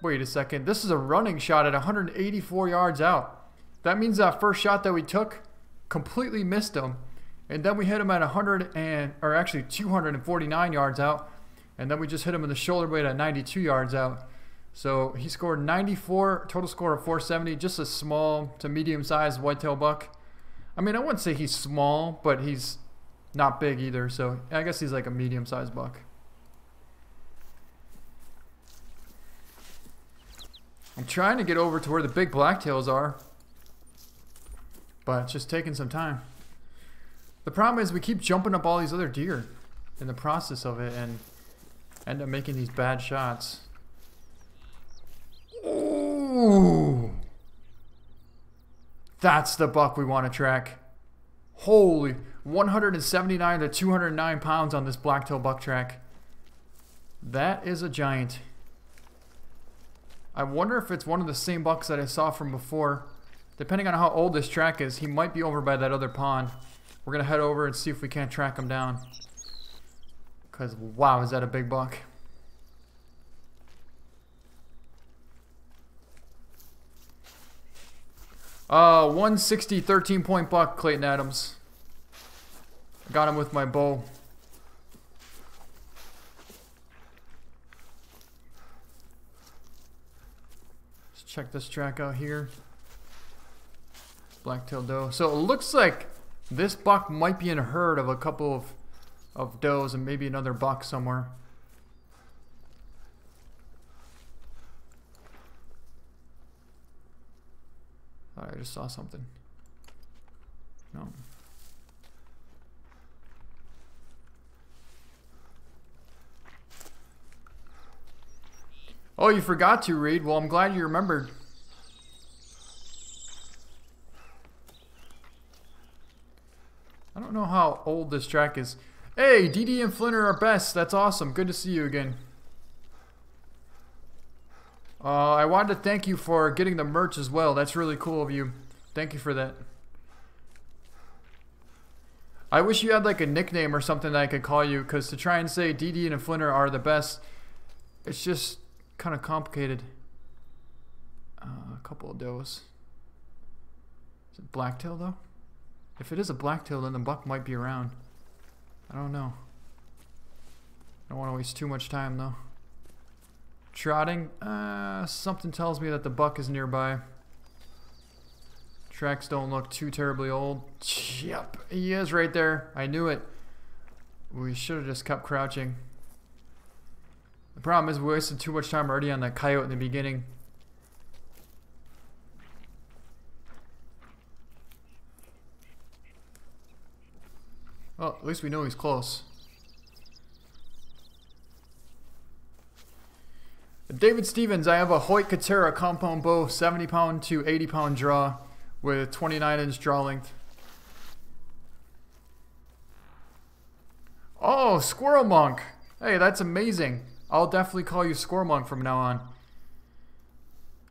Wait a second. This is a running shot at 184 yards out. That means that first shot that we took completely missed him. And then we hit him at 249 yards out. And then we just hit him in the shoulder blade at 92 yards out. So he scored 94, total score of 470, just a small to medium-sized whitetail buck. I mean, I wouldn't say he's small, but he's not big either. So I guess he's like a medium-sized buck. I'm trying to get over to where the big blacktails are, but it's just taking some time. The problem is we keep jumping up all these other deer in the process of it and end up making these bad shots. Ooh. That's the buck we want to track. Holy, 179 to 209 pounds on this blacktail buck track. That is a giant. I wonder if it's one of the same bucks that I saw from before. Depending on how old this track is, he might be over by that other pond. We're going to head over and see if we can't track him down. Because, wow, is that a big buck. 160, 13-point buck, Clayton Adams. Got him with my bow. Let's check this track out here. Blacktail doe. So it looks like this buck might be in a herd of a couple of does and maybe another buck somewhere. I just saw something. No. Oh, you forgot to, Reed. Well, I'm glad you remembered. I don't know how old this track is. Hey, DD and Flinter are best. That's awesome. Good to see you again. I wanted to thank you for getting the merch as well. That's really cool of you. Thank you for that. I wish you had like a nickname or something that I could call you, because to try and say DD and Flinter are the best, it's just kind of complicated. A couple of does. Is it blacktail though? If it is a blacktail, then the buck might be around. I don't know. I don't want to waste too much time though. Trotting, something tells me that the buck is nearby. Tracks don't look too terribly old. Yep, he is right there. I knew it. We should have just kept crouching. The problem is we wasted too much time already on that coyote in the beginning. Well, at least we know he's close. David Stevens, I have a Hoyt Katera compound bow, 70 pound to 80 pound draw with 29-inch draw length. Oh, Squirrel Monk. Hey, that's amazing. I'll definitely call you Squirrel Monk from now on.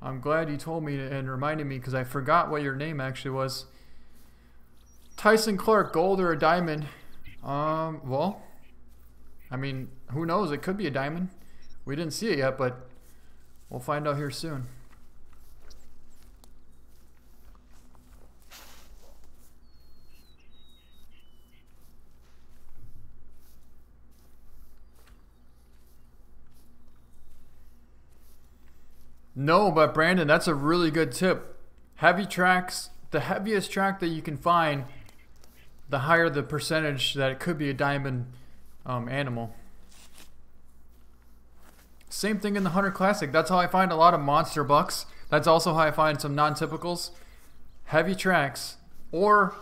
I'm glad you told me and reminded me because I forgot what your name actually was. Tyson Clark, gold or a diamond? Well, I mean, who knows? It could be a diamond. We didn't see it yet, but we'll find out here soon. No, but Brandon, that's a really good tip. Heavy tracks, the heaviest track that you can find, the higher the percentage that it could be a diamond animal. Same thing in the Hunter Classic. That's how I find a lot of monster bucks. That's also how I find some non-typicals. Heavy tracks. Or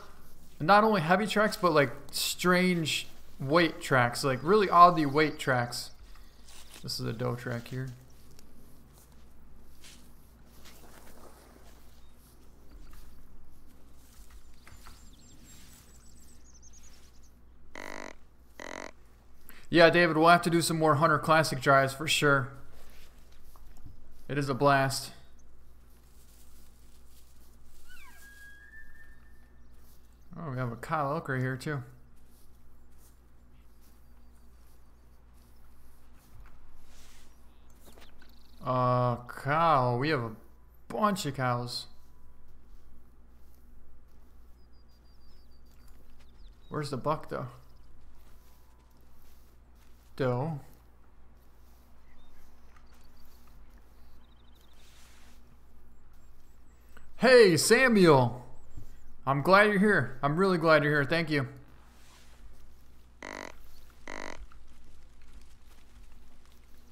not only heavy tracks, but like strange weight tracks. Like really oddly weight tracks. This is a doe track here. Yeah, David, we'll have to do some more Hunter Classic drives for sure. It is a blast. Oh, we have a Kyle elk right here too. Cow. We have a bunch of cows. Where's the buck though? Doe. Hey, Samuel. I'm glad you're here. I'm really glad you're here. Thank you.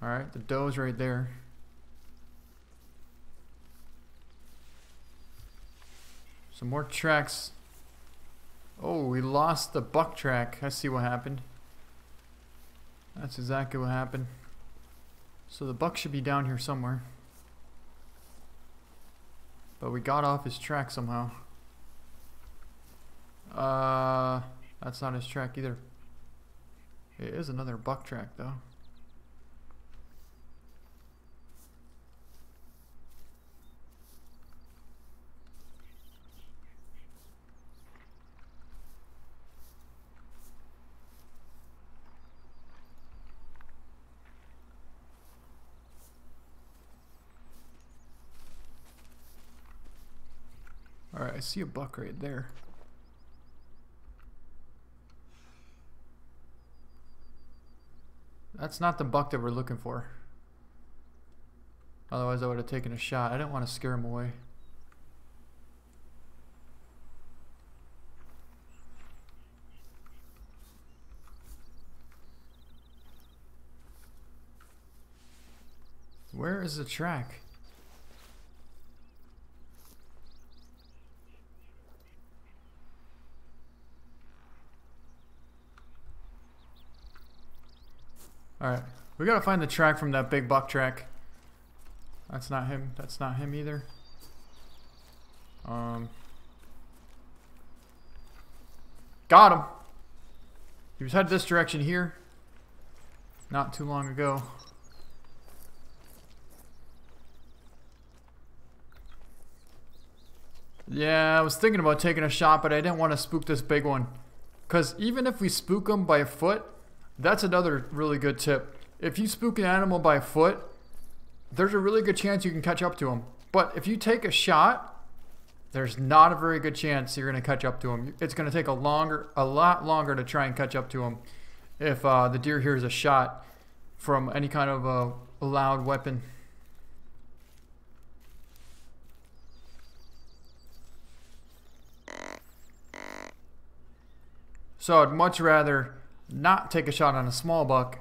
Alright, the doe's right there. Some more tracks. Oh, we lost the buck track. I see what happened. That's exactly what happened. So the buck should be down here somewhere. But we got off his track somehow. That's not his track either. It is another buck track though. Alright, I see a buck right there. That's not the buck that we're looking for. Otherwise I would have taken a shot. I didn't want to scare him away. Where is the track? Alright, we gotta find the track from that big buck track. That's not him. That's not him either. Got him! He was headed this direction here not too long ago. Yeah, I was thinking about taking a shot, but I didn't want to spook this big one. Because even if we spook him by foot, that's another really good tip. If you spook an animal by foot, there's a really good chance you can catch up to him. But if you take a shot, there's not a very good chance you're going to catch up to him. It's going to take a lot longer to try and catch up to him if the deer hears a shot from any kind of a loud weapon. So I'd much rather not take a shot on a small buck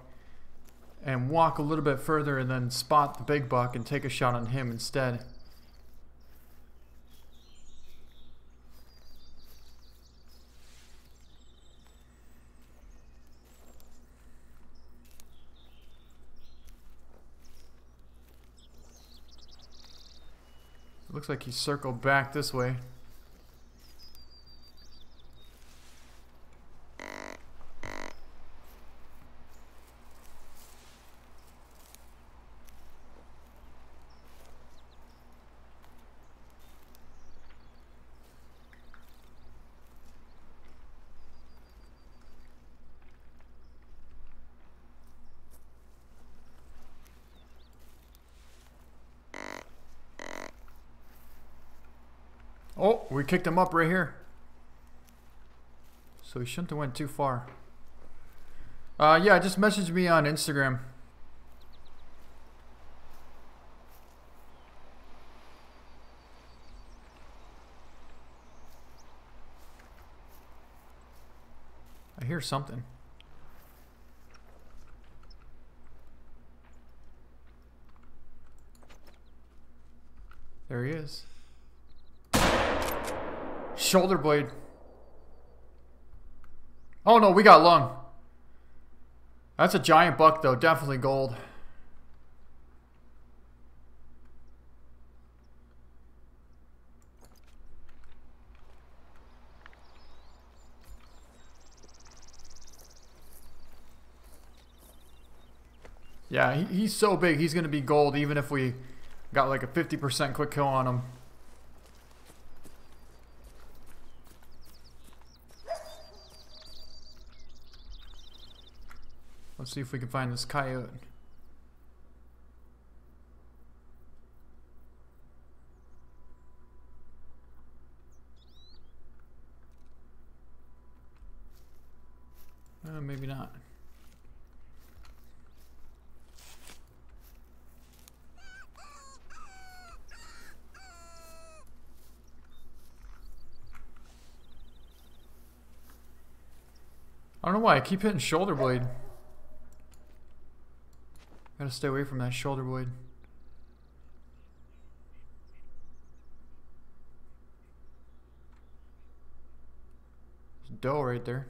and walk a little bit further and then spot the big buck and take a shot on him instead. It looks like he circled back this way. Oh, we kicked him up right here. So he shouldn't have went too far. Yeah, just message me on Instagram. I hear something. There he is. Shoulder blade. Oh no, we got lung. That's a giant buck though, definitely gold. Yeah, he's so big, he's gonna be gold even if we got like a 50% quick kill on him. Let's see if we can find this coyote. Maybe not. I don't know why I keep hitting shoulder blade. Gotta stay away from that shoulder blade. There's doe right there.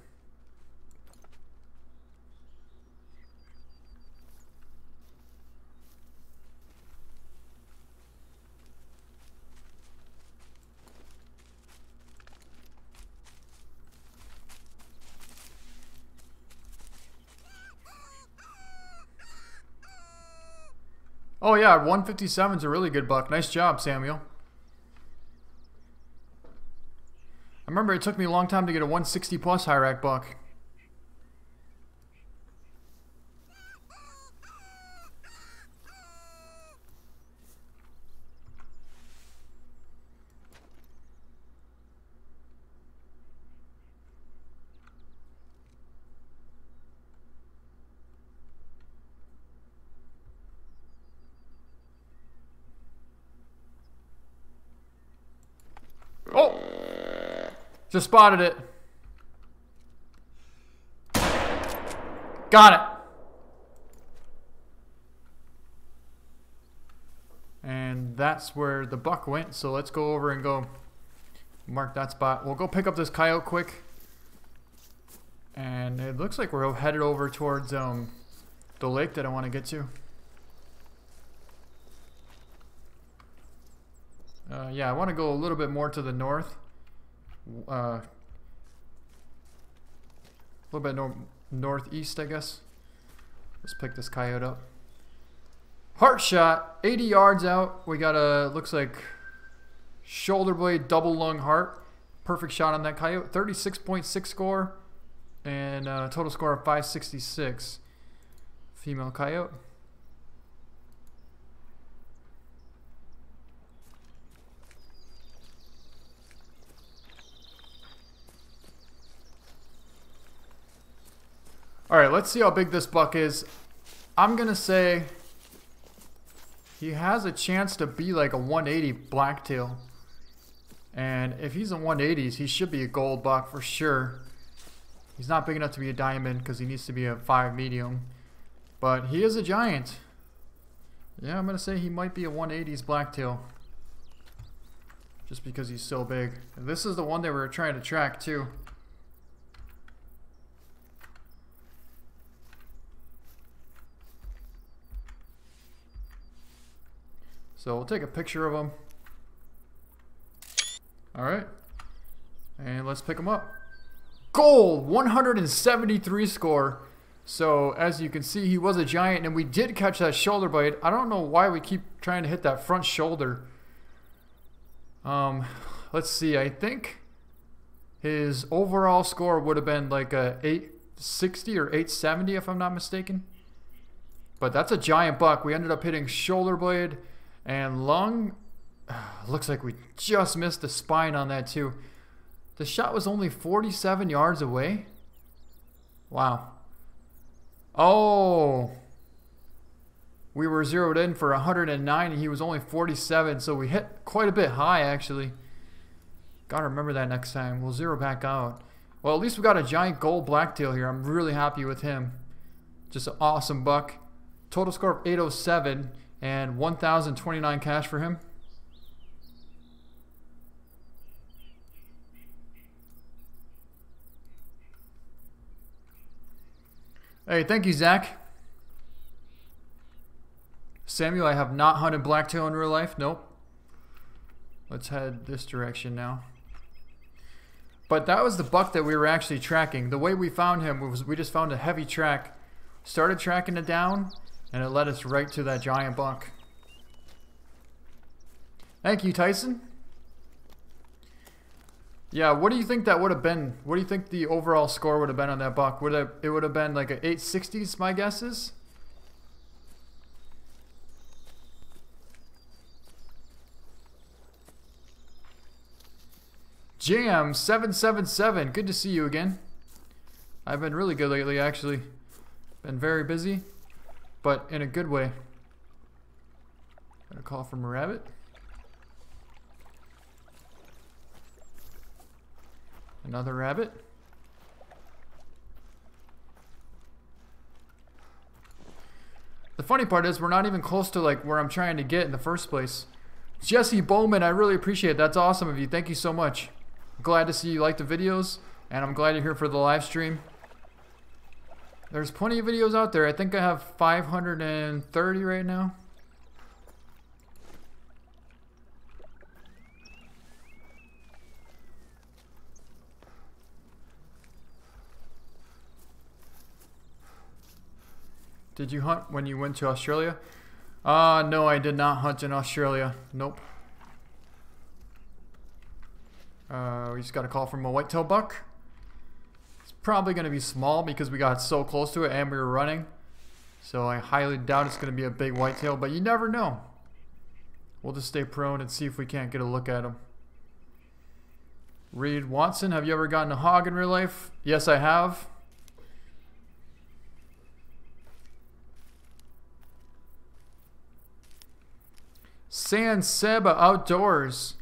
Oh yeah, 157 is a really good buck. Nice job, Samuel. I remember it took me a long time to get a 160 plus high rack buck. Oh! Just spotted it. Got it. And that's where the buck went. So let's go over and go mark that spot. We'll go pick up this coyote quick. And it looks like we're headed over towards the lake that I want to get to. Yeah, I want to go a little bit more to the north. A little bit northeast, I guess. Let's pick this coyote up. Heart shot, 80 yards out. We got a, looks like, shoulder blade, double lung heart. Perfect shot on that coyote. 36.6 score. And total score of 566. Female coyote. Alright, let's see how big this buck is. I'm going to say he has a chance to be like a 180 blacktail. And if he's in 180s, he should be a gold buck for sure. He's not big enough to be a diamond because he needs to be a 5 medium. But he is a giant. Yeah, I'm going to say he might be a 180s blacktail. Just because he's so big. And this is the one that we're trying to track too. So we'll take a picture of him. Alright. And let's pick him up. Gold! 173 score. So as you can see, he was a giant and we did catch that shoulder blade. I don't know why we keep trying to hit that front shoulder. Let's see. I think his overall score would have been like a 860 or 870 if I'm not mistaken. But that's a giant buck. We ended up hitting shoulder blade and lung. Looks like we just missed the spine on that too. The shot was only 47 yards away. Wow. Oh. We were zeroed in for 109 and he was only 47. So we hit quite a bit high actually. Gotta remember that next time. We'll zero back out. Well, at least we got a giant gold blacktail here. I'm really happy with him. Just an awesome buck. Total score of 807. And 1,029 cash for him. Hey, thank you, Zach. Samuel, I have not hunted blacktail in real life. Nope. Let's head this direction now. But that was the buck that we were actually tracking. The way we found him was we just found a heavy track, started tracking it down, and it led us right to that giant buck. Thank you, Tyson. Yeah, what do you think that would have been? What do you think the overall score would have been on that buck? It would have been like an 860s, my guess is? Jam 777, good to see you again. I've been really good lately, actually. Been very busy, but in a good way. Got a call from a rabbit. Another rabbit. The funny part is we're not even close to like where I'm trying to get in the first place. Jesse Bowman, I really appreciate it. That's awesome of you. Thank you so much. Glad to see you like the videos, and I'm glad you're here for the live stream. There's plenty of videos out there. I think I have 530 right now. Did you hunt when you went to Australia? No, I did not hunt in Australia. Nope. We just got a call from a whitetail buck. It's probably going to be small because we got so close to it and we were running. So I highly doubt it's going to be a big whitetail, but you never know. We'll just stay prone and see if we can't get a look at him. Reed Watson, have you ever gotten a hog in real life? Yes, I have. San Seba Outdoors.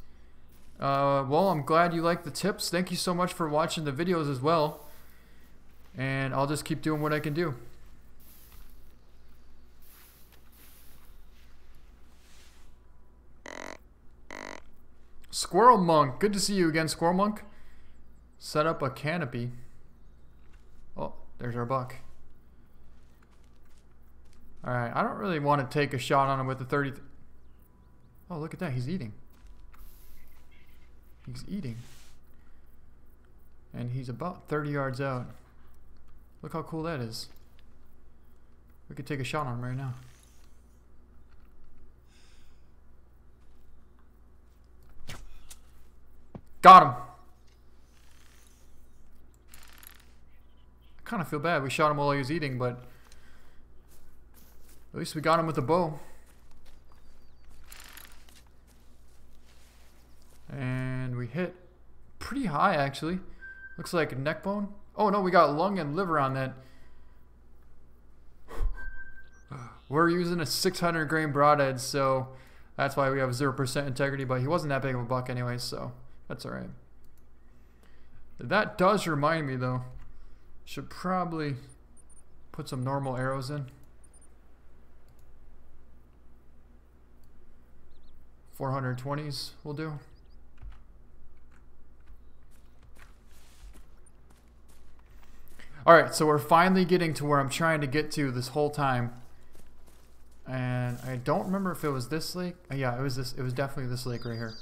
Well, I'm glad you like the tips. Thank you so much for watching the videos as well. And I'll just keep doing what I can do. Squirrel Monk. Good to see you again, Squirrel Monk. Set up a canopy. Oh, there's our buck. Alright, I don't really want to take a shot on him with the 30... Oh, look at that. He's eating. He's eating. And he's about 30 yards out. Look how cool that is. We could take a shot on him right now. Got him. I kind of feel bad. We shot him while he was eating, but at least we got him with a bow. And we hit pretty high, actually. Looks like a neck bone. Oh no, we got lung and liver on that. We're using a 600 grain broadhead, so that's why we have 0% integrity, but he wasn't that big of a buck anyway, so that's alright. That does remind me though, should probably put some normal arrows in. 420s will do. Alright, so we're finally getting to where I'm trying to get to this whole time. And I don't remember if it was this lake. Yeah, it was this. It was definitely this lake right here.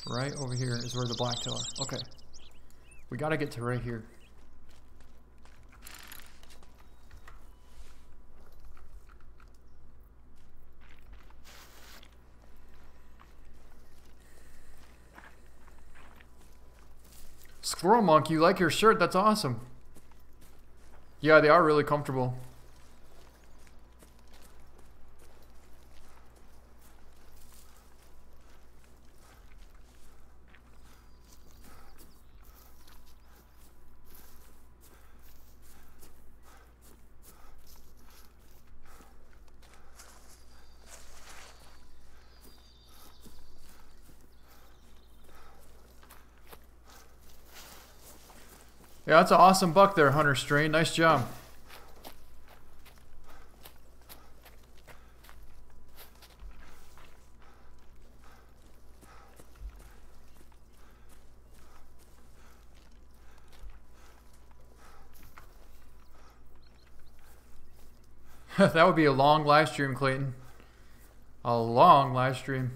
Right over here is where the blacktail are. Okay. We gotta get to right here. Squirrel Monk, you like your shirt? That's awesome. Yeah, they are really comfortable. Yeah, that's an awesome buck there, Hunter Strain. Nice job. That would be a long live stream, Clayton. A long live stream.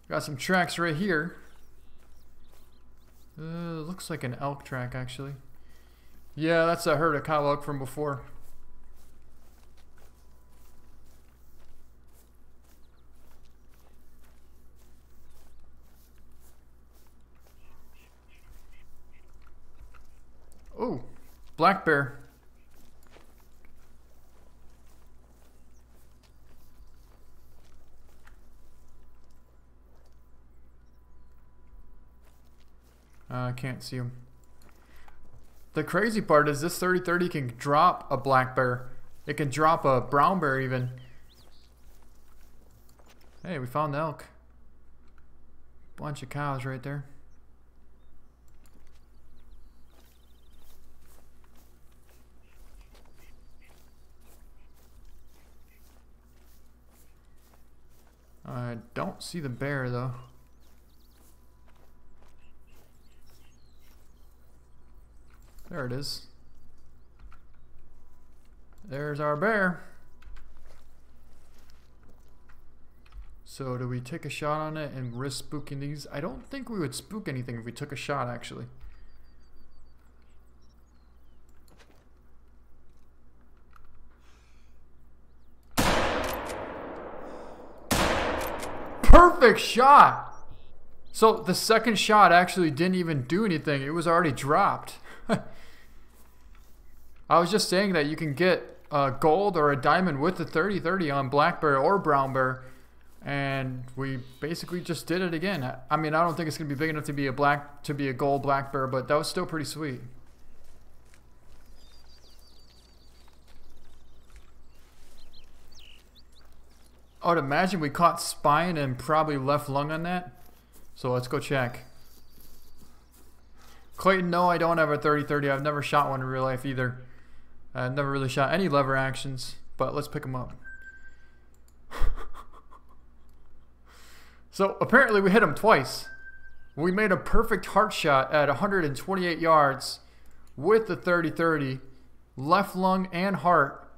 Got some tracks right here. Looks like an elk track, actually. Yeah, that's a herd of cow elk from before. Oh, black bear. I can't see him. The crazy part is this 30-30 can drop a black bear. It can drop a brown bear even. Hey, we found the elk. Bunch of cows right there. I don't see the bear though. There it is. There's our bear. So do we take a shot on it and risk spooking these? I don't think we would spook anything if we took a shot, actually. Perfect shot! So the second shot actually didn't even do anything. It was already dropped. I was just saying that you can get a gold or a diamond with the 30-30 on black bear or brown bear. And we basically just did it again. I mean, I don't think it's gonna be big enough to be a gold black bear, but that was still pretty sweet. I would imagine we caught spine and probably left lung on that. So let's go check. Clayton, no, I don't have a 30-30. I've never shot one in real life either. I've never really shot any lever actions, but let's pick them up. So apparently we hit him twice. We made a perfect heart shot at 128 yards with the 30-30, left lung and heart.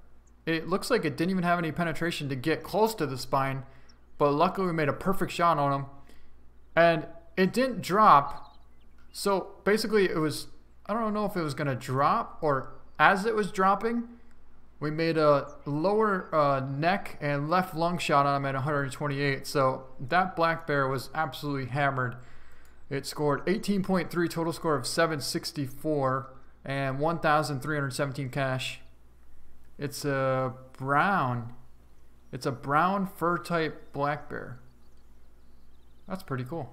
It looks like it didn't even have any penetration to get close to the spine, but luckily we made a perfect shot on him. And it didn't drop. So basically it was, I don't know if it was gonna drop or as it was dropping, we made a lower neck and left lung shot on him at 128. So that black bear was absolutely hammered. It scored 18.3, total score of 764 and 1,317 cash. It's a brown. It's a brown fur type black bear. That's pretty cool.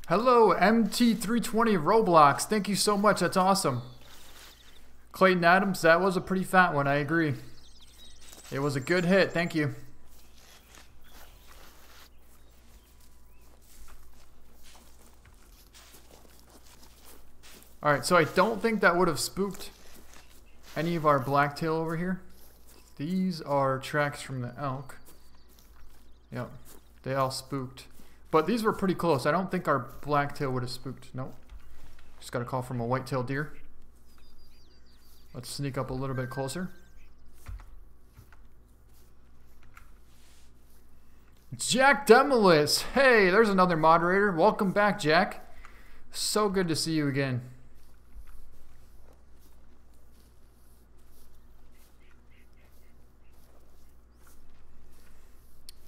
Hello, MT320 Roblox. Thank you so much. That's awesome. Clayton Adams, that was a pretty fat one. I agree. It was a good hit. Thank you. Alright, so I don't think that would have spooked any of our blacktail over here. These are tracks from the elk. Yep, they all spooked. But these were pretty close. I don't think our blacktail would have spooked. Nope. Just got a call from a whitetail deer. Let's sneak up a little bit closer. Jack Demolis. Hey, there's another moderator. Welcome back, Jack. So good to see you again.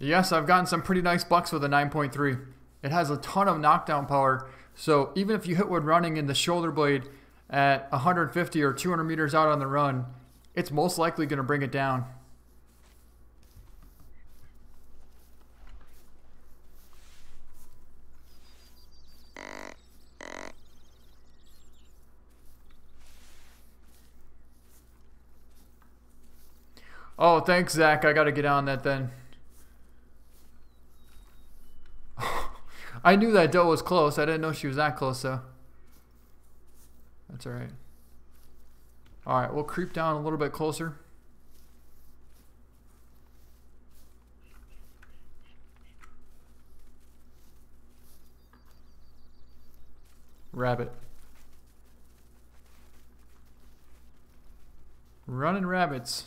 Yes, I've gotten some pretty nice bucks with a 9.3. It has a ton of knockdown power, so even if you hit one running in the shoulder blade at 150 or 200 meters out on the run, it's most likely going to bring it down. Oh, thanks, Zach. I got to get on that then. I knew that doe was close. I didn't know she was that close, though. That's alright. Alright, we'll creep down a little bit closer. Rabbit. Running rabbits.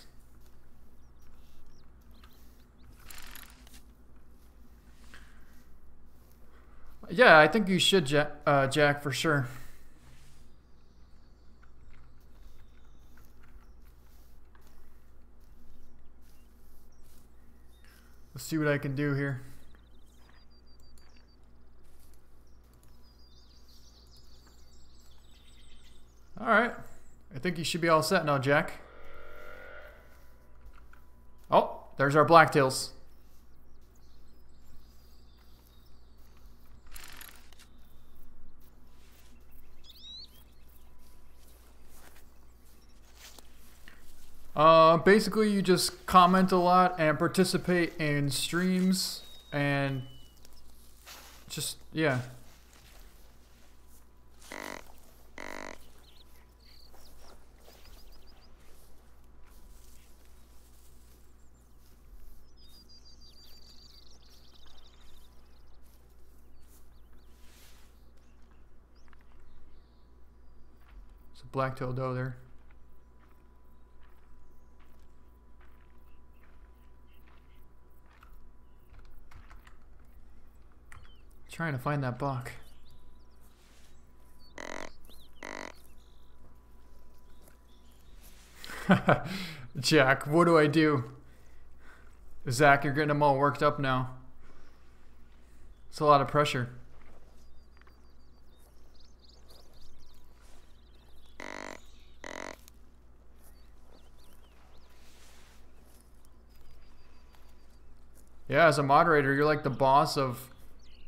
Yeah, I think you should, Jack, for sure. Let's see what I can do here. Alright. I think you should be all set now, Jack. Oh, there's our blacktails. Basically you just comment a lot and participate in streams and just, yeah. There's a blacktail doe there. Trying to find that buck. Jack, what do I do? Zach, you're getting them all worked up now. It's a lot of pressure. Yeah, as a moderator, you're like the boss of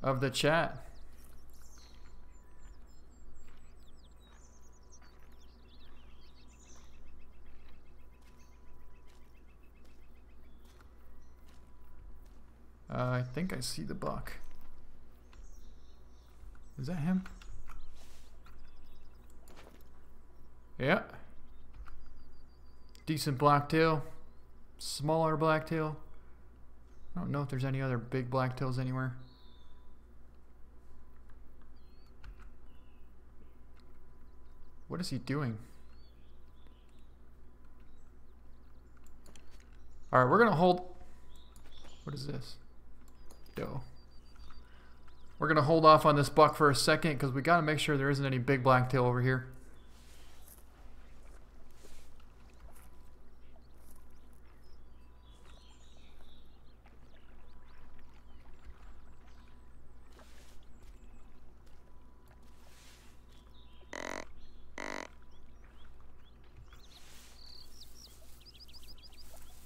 the chat. I think I see the buck. Is that him? Yeah. Decent blacktail. Smaller blacktail. I don't know if there's any other big blacktails anywhere. What is he doing? Alright, we're gonna hold... What is this? Doe. We're gonna hold off on this buck for a second because we gotta make sure there isn't any big blacktail over here.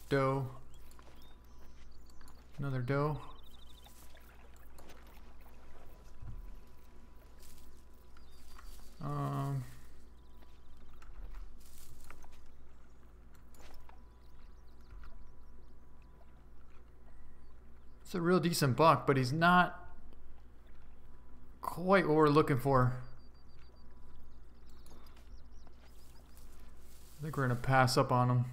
Doe. Another doe. It's a real decent buck, but he's not quite what we're looking for. I think we're gonna pass up on him.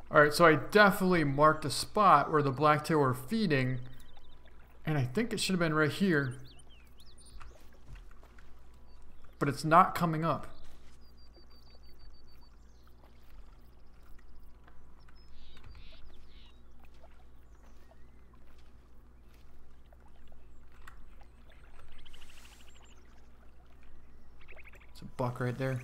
Alright, so I definitely marked a spot where the blacktail were feeding, and I think it should have been right here. But it's not coming up. It's a buck right there.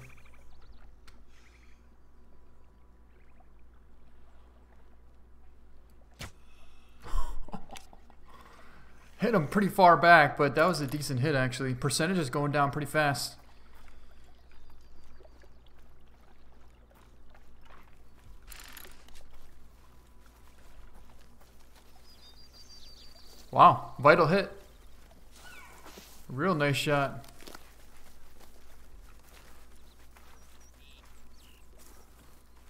Hit him pretty far back, but that was a decent hit actually. Percentage is going down pretty fast. Wow, vital hit. Real nice shot.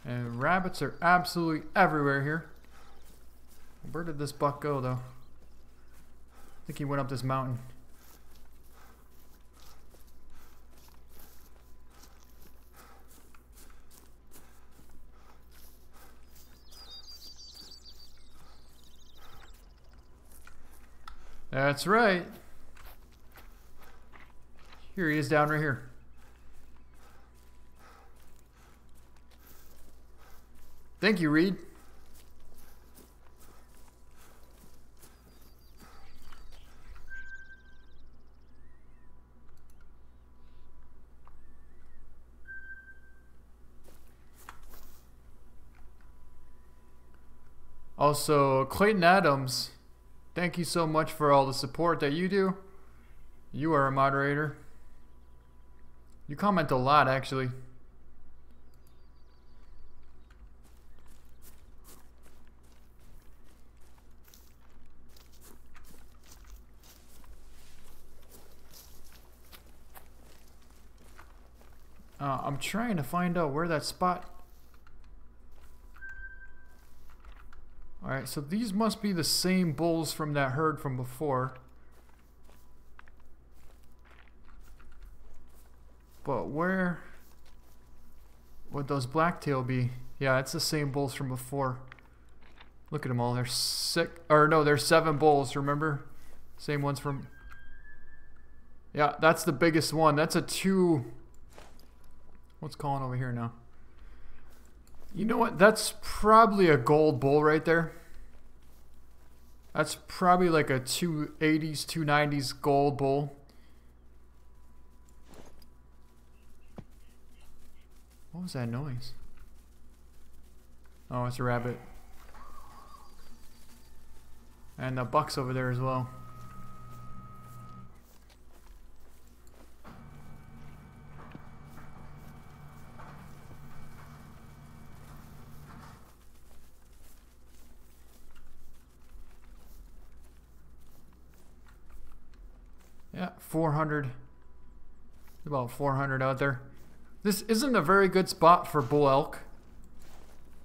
And rabbits are absolutely everywhere here. Where did this buck go though? I think he went up this mountain. That's right. Here he is down right here. Thank you, Reed. Also, Clayton Adams, thank you so much for all the support that you do. You are a moderator. You comment a lot, actually. I'm trying to find out where that spot... Alright, so these must be the same bulls from that herd from before. But where would those blacktail be? Yeah, it's the same bulls from before. Look at them all. There's 6, or no, there's 7 bulls, remember? Same ones from... Yeah, that's the biggest one. That's a 2... What's calling over here now? You know what? That's probably a gold bull right there. That's probably like a 280s, 290s gold bull. What was that noise? Oh, it's a rabbit. And the buck's over there as well. Yeah, 400. About 400 out there. This isn't a very good spot for bull elk.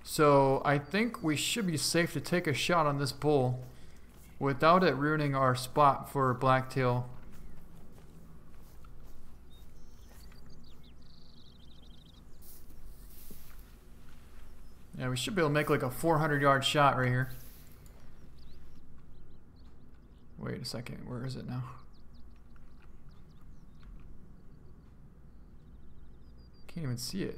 So I think we should be safe to take a shot on this bull without it ruining our spot for blacktail. Yeah, we should be able to make like a 400-yard shot right here. Wait a second, where is it now? Can't even see it.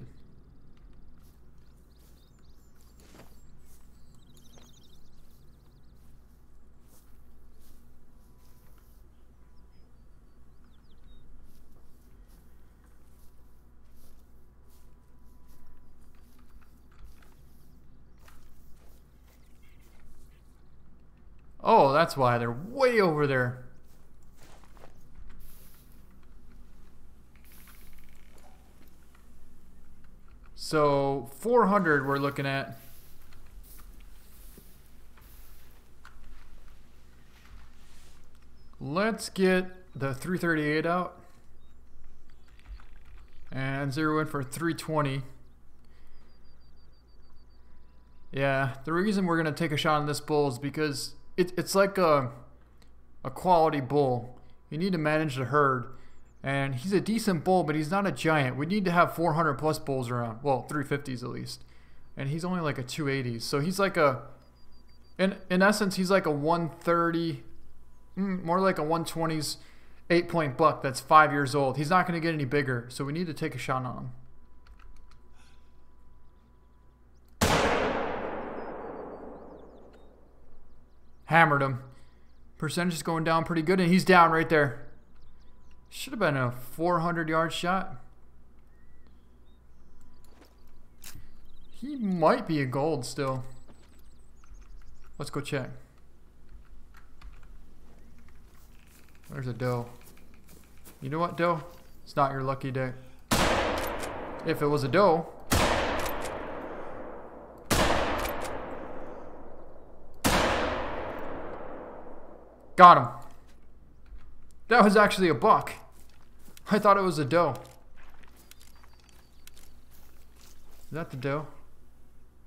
Oh, that's why they're way over there. So 400 we're looking at. Let's get the 338 out and zero in for 320. Yeah, the reason we're gonna take a shot on this bull is because it's like a quality bull. You need to manage the herd. And he's a decent bull, but he's not a giant. We need to have 400 plus bulls around. Well, 350s at least. And he's only like a 280s. So he's like a... In essence, he's like a 130... more like a 120s 8-point buck that's 5 years old. He's not going to get any bigger. So we need to take a shot on him. Hammered him. Percentage is going down pretty good. And he's down right there. Should have been a 400-yard shot. He might be a gold still. Let's go check. There's a doe. You know what, doe? It's not your lucky day. If it was a doe. Got him. That was actually a buck. I thought it was a doe. Is that the doe?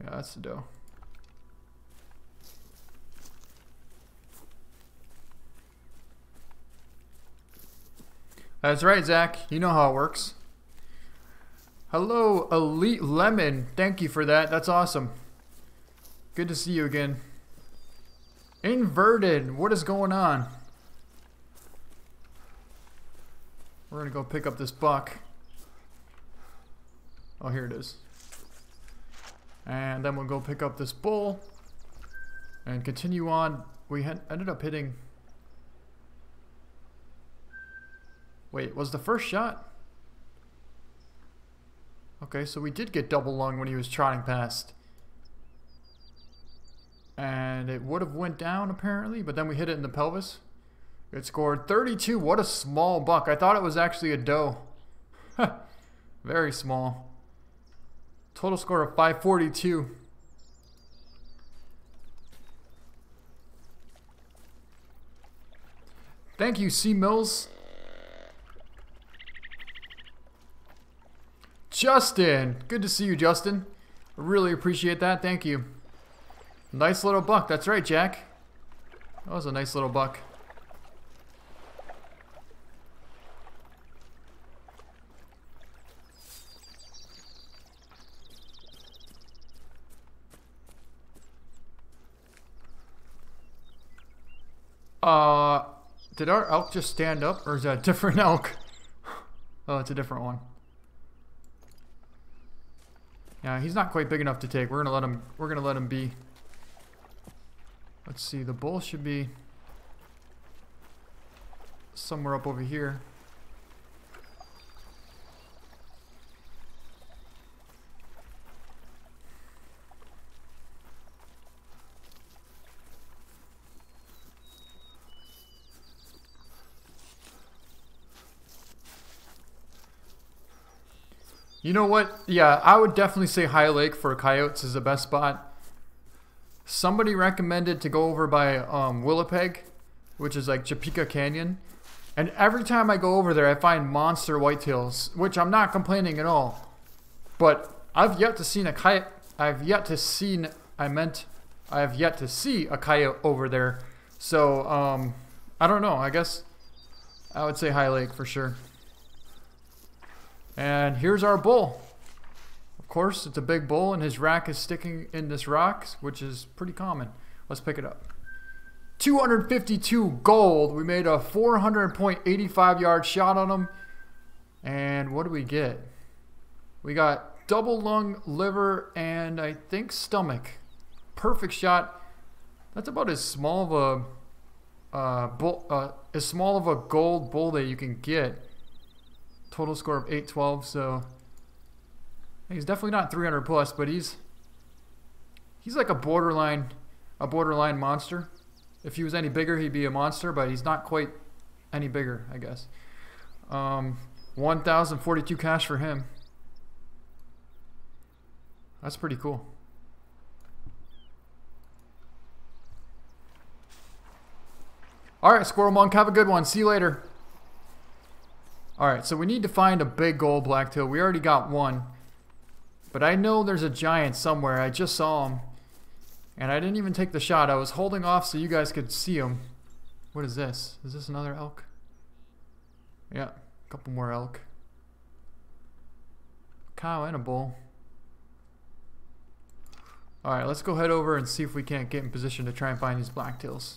Yeah, that's the doe. That's right, Zach. You know how it works. Hello, Elite Lemon. Thank you for that. That's awesome. Good to see you again. Inverted. What is going on? We're going to go pick up this buck. Oh, here it is. And then we'll go pick up this bull. And continue on. We ended up hitting... Wait, was the first shot? Okay, so we did get double lung when he was trotting past. And it would have went down apparently, but then we hit it in the pelvis. It scored 32. What a small buck. I thought it was actually a doe. Very small. Total score of 542. Thank you, C. Mills. Justin. Good to see you, Justin. I really appreciate that. Thank you. Nice little buck. That's right, Jack. That was a nice little buck. Did our elk just stand up, or is that a different elk? Oh, it's a different one. Yeah, he's not quite big enough to take. We're gonna let him be. Let's see, the bull should be somewhere up over here. You know what? Yeah, I would definitely say High Lake for coyotes is the best spot. Somebody recommended to go over by Willowpeg, which is like Chapika Canyon. And every time I go over there, I find monster whitetails, which I'm not complaining at all. But I've yet to see a coyote. I have yet to see a coyote over there. So, I don't know. I guess I would say High Lake for sure. And here's our bull. Of course, it's a big bull, and his rack is sticking in this rock, which is pretty common. Let's pick it up. 252 gold. We made a 400.85 yard shot on him. And what do we get? We got double lung, liver, and I think stomach. Perfect shot. That's about as small of a gold bull that you can get. Total score of 812, so he's definitely not 300 plus, but he's like a borderline monster. If he was any bigger, he'd be a monster, but he's not quite any bigger, I guess. 1,042 cash for him. That's pretty cool. All right, Squirrel Monk, have a good one. See you later. Alright, so we need to find a big gold blacktail. We already got one. But I know there's a giant somewhere. I just saw him. And I didn't even take the shot. I was holding off so you guys could see him. What is this? Is this another elk? Yeah, a couple more elk. Cow and a bull. Alright, let's go head over and see if we can't get in position to try and find these blacktails.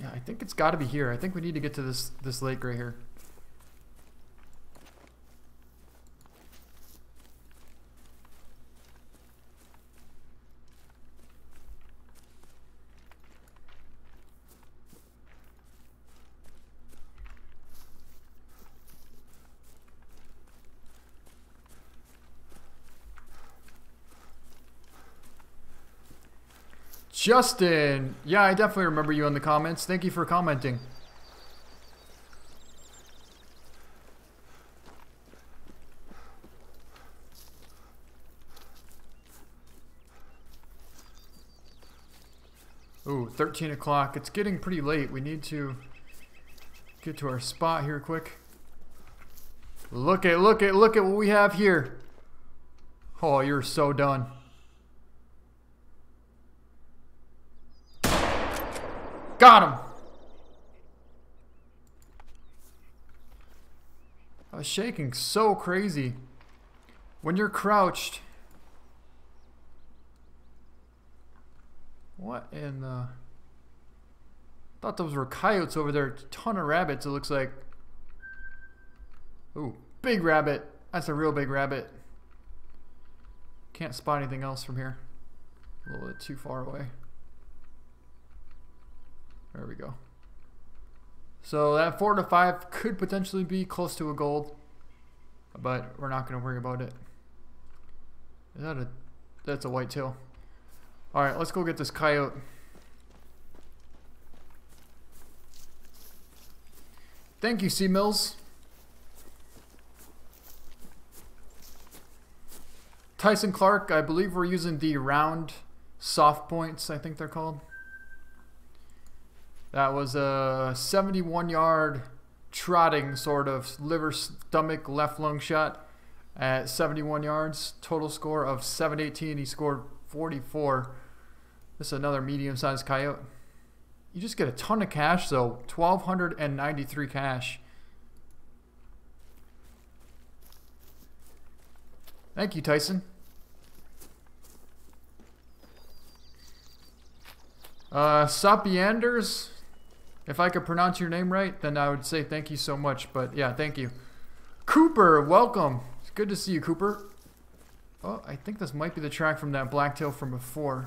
Yeah, I think it's got to be here. I think we need to get to this lake right here. Justin, yeah, I definitely remember you in the comments. Thank you for commenting. Ooh, 13 o'clock. It's getting pretty late. We need to get to our spot here quick. Look at what we have here. Oh, you're so done. Got him! I was shaking so crazy. When you're crouched. What in the... thought those were coyotes over there. A ton of rabbits, it looks like. Ooh, big rabbit. That's a real big rabbit. Can't spot anything else from here. A little bit too far away. There we go. So that 4 to 5 could potentially be close to a gold, but we're not going to worry about it. Is that that's a whitetail. All right, let's go get this coyote. Thank you, C Mills. Tyson Clark, I believe we're using the round soft points, I think they're called. That was a 71-yard trotting sort of liver, stomach, left lung shot at 71 yards. Total score of 718. He scored 44. This is another medium-sized coyote. You just get a ton of cash, though. 1,293 cash. Thank you, Tyson. Sapianders, if I could pronounce your name right, then I would say thank you so much. But yeah, thank you. Cooper, welcome. It's good to see you, Cooper. Oh, I think this might be the track from that blacktail from before.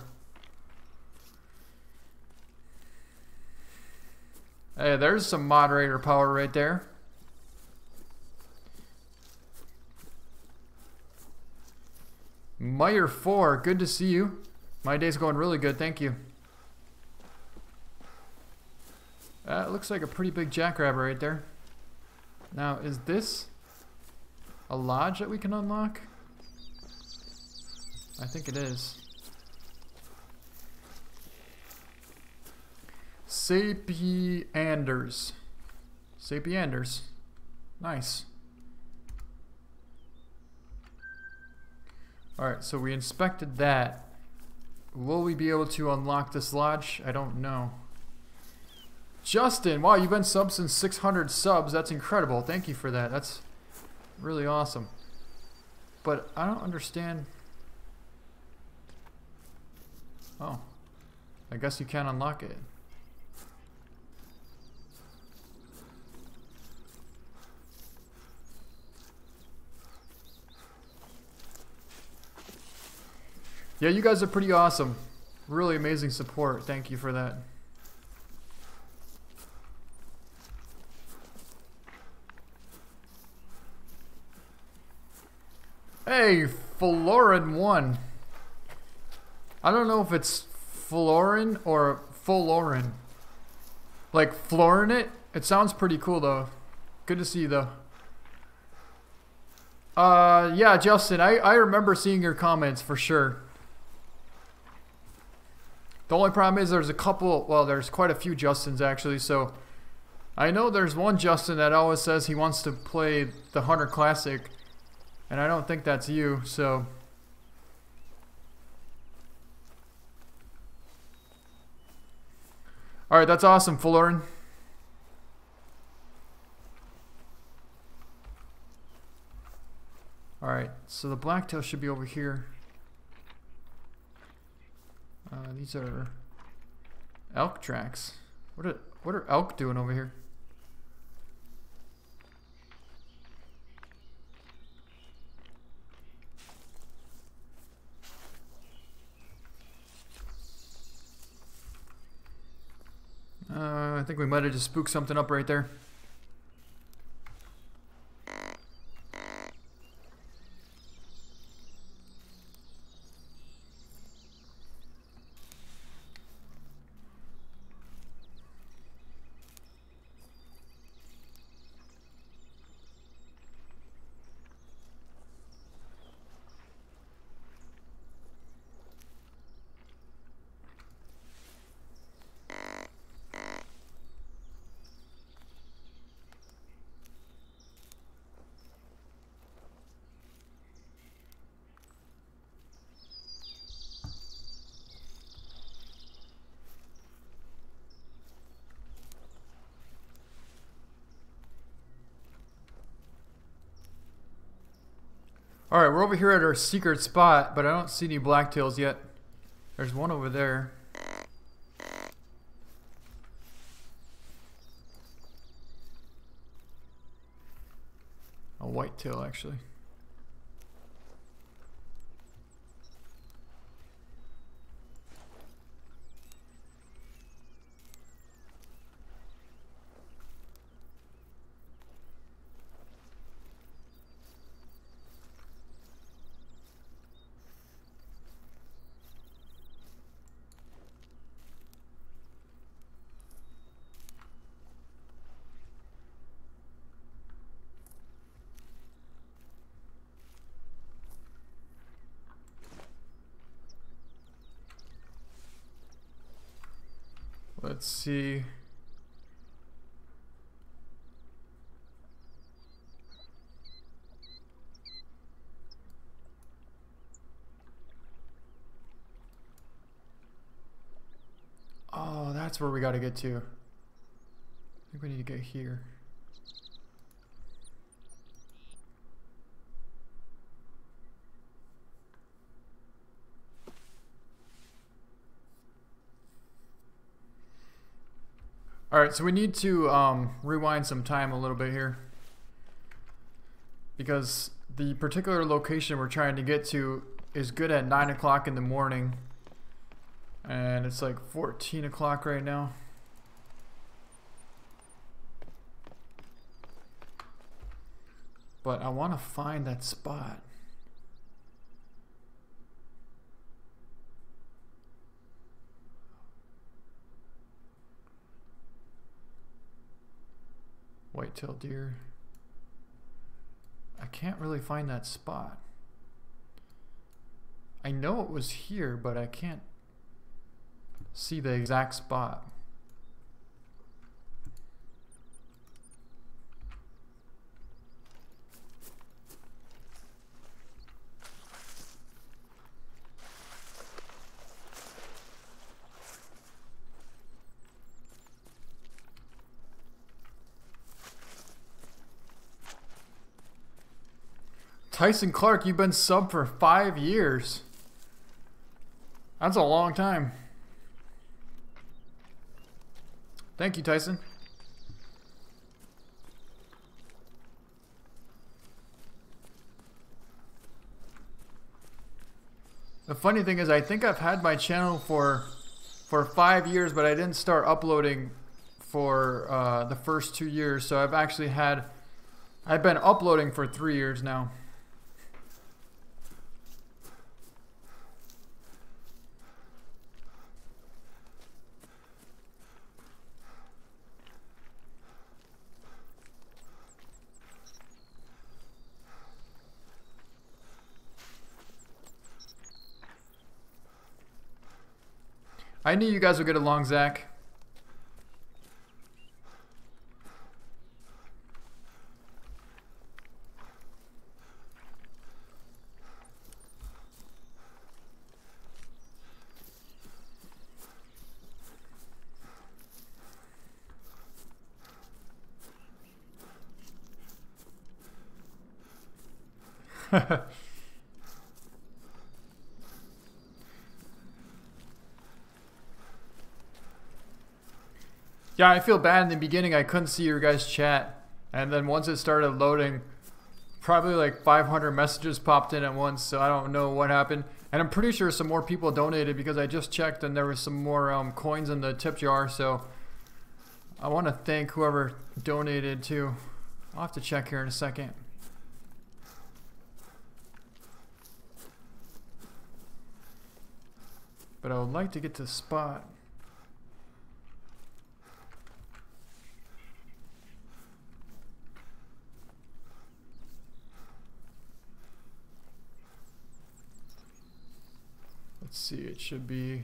Hey, there's some moderator power right there. Meyer 4, good to see you. My day's going really good, thank you. It looks like a pretty big jackrabbit right there. Now, is this a lodge that we can unlock? I think it is. Sapianders. Sapianders. Nice. Alright, so we inspected that. Will we be able to unlock this lodge? I don't know. Justin, wow, you've been subbed since 600 subs. That's incredible. Thank you for that. That's really awesome. But I don't understand. Oh. I guess you can't unlock it. Yeah, you guys are pretty awesome. Really amazing support. Thank you for that. Hey, Florin1. I don't know if it's Florin or Florin. Like Florin it? It sounds pretty cool though. Good to see you though. Yeah, Justin, I remember seeing your comments for sure. The only problem is there's a couple, well, there's quite a few Justins actually, so I know there's one Justin that always says he wants to play the Hunter Classic, and I don't think that's you, so. Alright, that's awesome, Florin. Alright, so the blacktail should be over here. These are elk tracks. What are elk doing over here? I think we might have just spooked something up right there. Alright, we're over here at our secret spot, but I don't see any blacktails yet. There's one over there. A whitetail, actually. Let's see. Oh, that's where we got to get to. I think we need to get here. Alright, so we need to rewind some time a little bit here. Because the particular location we're trying to get to is good at 9 o'clock in the morning. And it's like 14 o'clock right now. But I want to find that spot. Whitetail deer. I can't really find that spot. I know it was here, but I can't see the exact spot. Tyson Clark, you've been sub for 5 years. That's a long time. Thank you, Tyson. The funny thing is, I think I've had my channel for 5 years, but I didn't start uploading for the first 2 years. So I've been uploading for 3 years now. I knew you guys would get along, Zach. Yeah, I feel bad in the beginning. I couldn't see your guys' chat. And then once it started loading, probably like 500 messages popped in at once. So I don't know what happened. And I'm pretty sure some more people donated because I just checked and there was some more coins in the tip jar. So I want to thank whoever donated too. I'll have to check here in a second. But I would like to get to the spot. Let's see, it should be...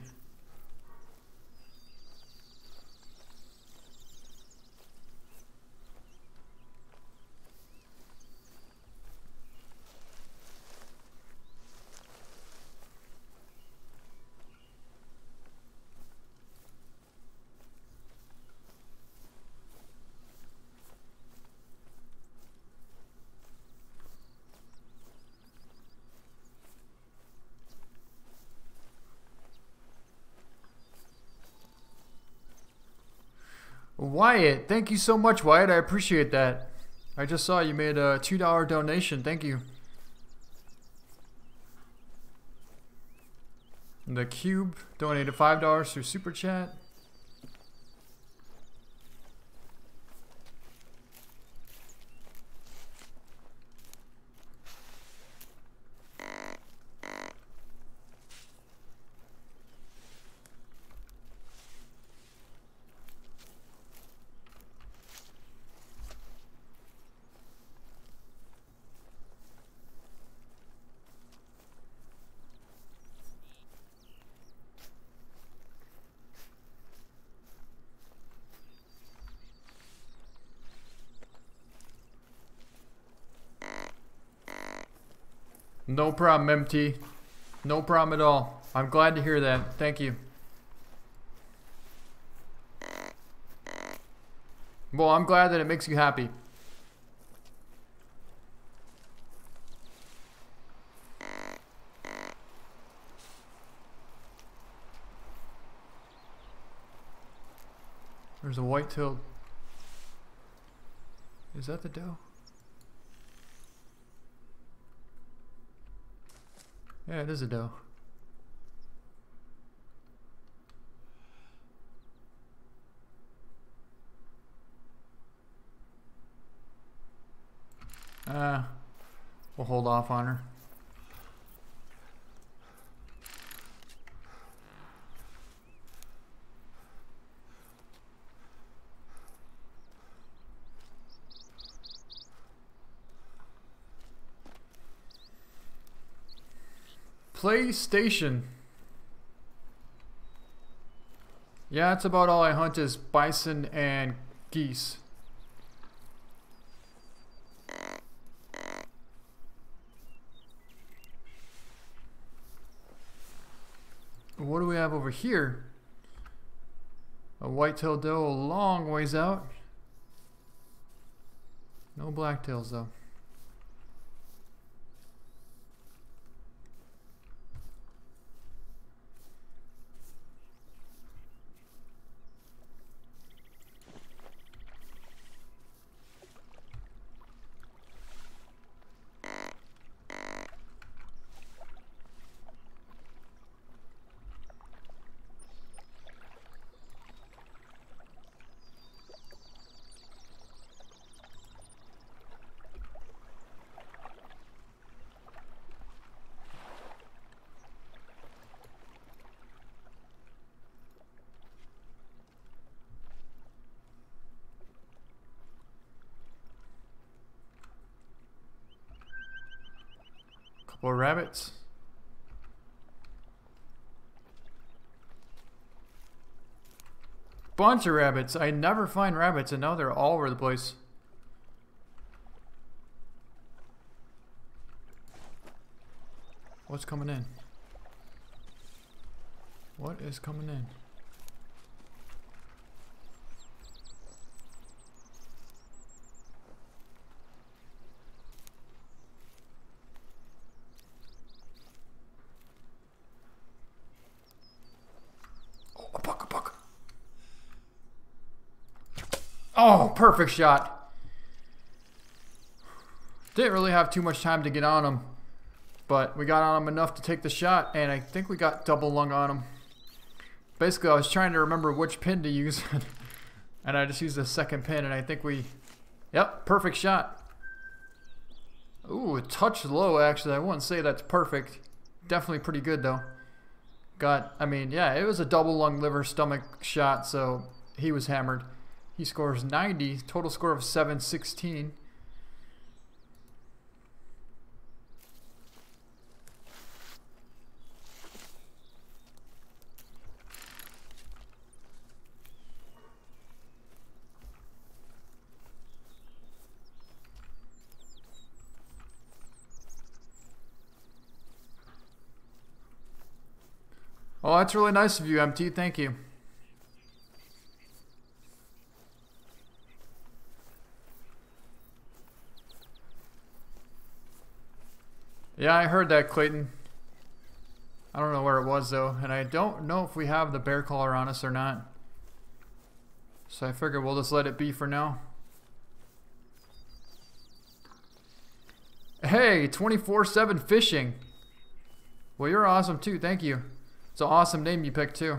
Wyatt, thank you so much, Wyatt. I appreciate that. I just saw you made a $2 donation. Thank you. The Cube donated $5 through Super Chat. No problem, MT. No problem at all. I'm glad to hear that. Thank you. Well, I'm glad that it makes you happy. There's a white-tailed. Is that the doe? Yeah, it is a doe. We'll hold off on her. PlayStation. Yeah, that's about all I hunt is bison and geese. What do we have over here? A white-tailed doe a long ways out. No blacktails though. Or rabbits. Bunch of rabbits. I never find rabbits and now they're all over the place. What's coming in? What is coming in? Oh, perfect shot. Didn't really have too much time to get on him, but we got on him enough to take the shot, and I think we got double lung on him. Basically, I was trying to remember which pin to use, and I just used the second pin, and I think we... Yep, perfect shot. Ooh, a touch low, actually. I wouldn't say that's perfect. Definitely pretty good, though. I mean, yeah, it was a double lung, liver, stomach shot, so he was hammered. He scores 90, total score of 716. Oh, that's really nice of you, MT. Thank you. Yeah, I heard that, Clayton. I don't know where it was, though. And I don't know if we have the bear collar on us or not. So I figure we'll just let it be for now. Hey, 24/7 fishing. Well, you're awesome, too. Thank you. It's an awesome name you picked, too.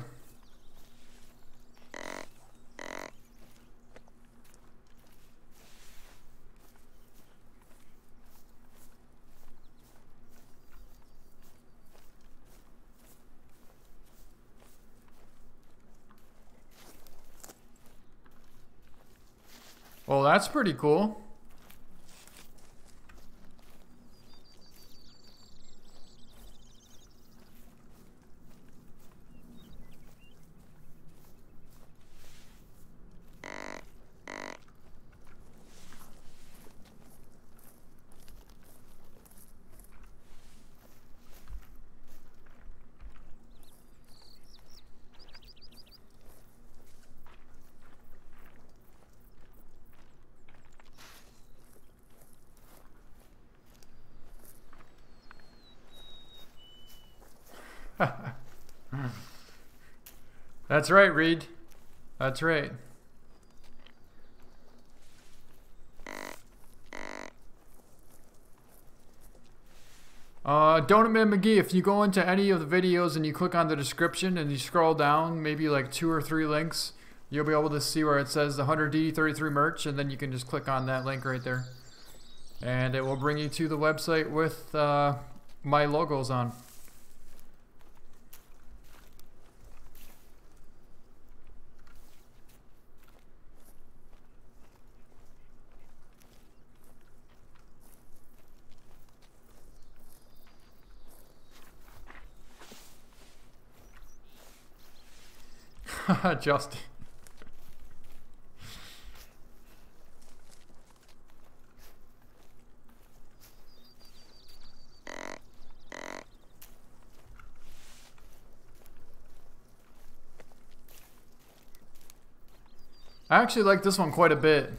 Well, that's pretty cool. That's right, Reed. That's right. Donut Man McGee, if you go into any of the videos and you click on the description and you scroll down, maybe like 2 or 3 links, you'll be able to see where it says the 100D33 merch, and then you can just click on that link right there. And it will bring you to the website with my logos on. Justin. I actually like this one quite a bit.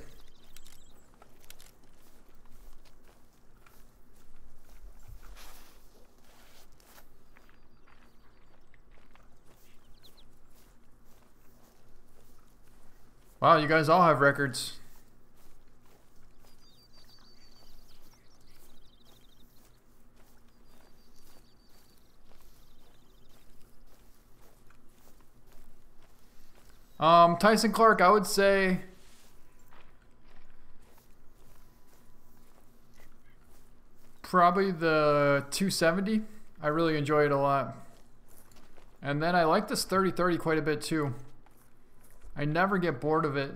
Wow, you guys all have records. Tyson Clark, I would say probably the 270. I really enjoy it a lot. And then I like this 30-30 quite a bit too. I never get bored of it.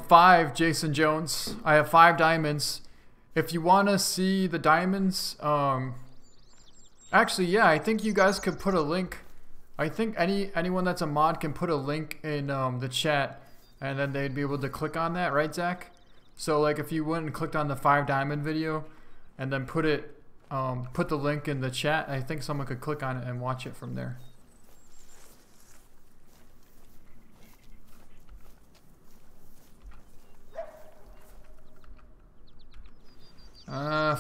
Five, Jason Jones. I have 5 diamonds. If you want to see the diamonds, actually, yeah, I think you guys could put a link. I think anyone that's a mod can put a link in the chat, and then they'd be able to click on that, right, Zach? So, like, if you went and clicked on the 5 diamond video, and then put the link in the chat, I think someone could click on it and watch it from there.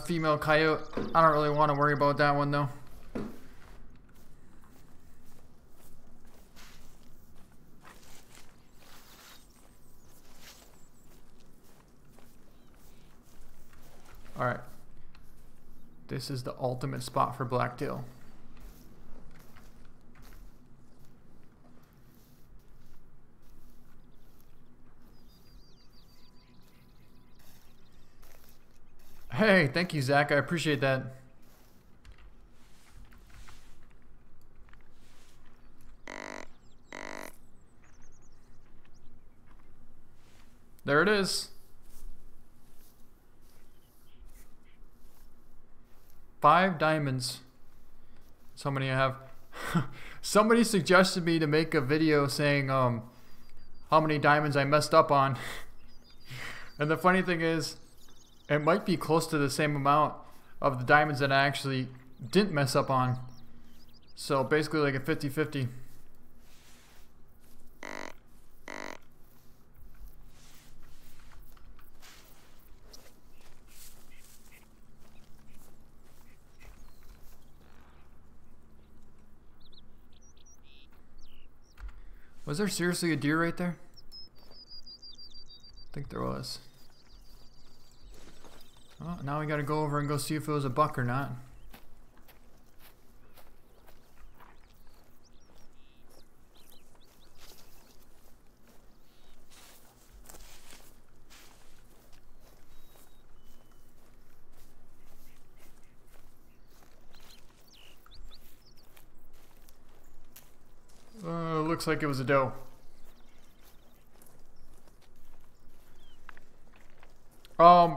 Female coyote. I don't really want to worry about that one though. Alright. This is the ultimate spot for blacktail. Hey, thank you, Zach. I appreciate that. There it is. 5 diamonds. That's how many I have. Somebody suggested me to make a video saying how many diamonds I messed up on. And the funny thing is, it might be close to the same amount of the diamonds that I actually didn't mess up on. So basically like a 50-50. Was there seriously a deer right there? I think there was. Well, now we gotta go over and go see if it was a buck or not. Looks like it was a doe.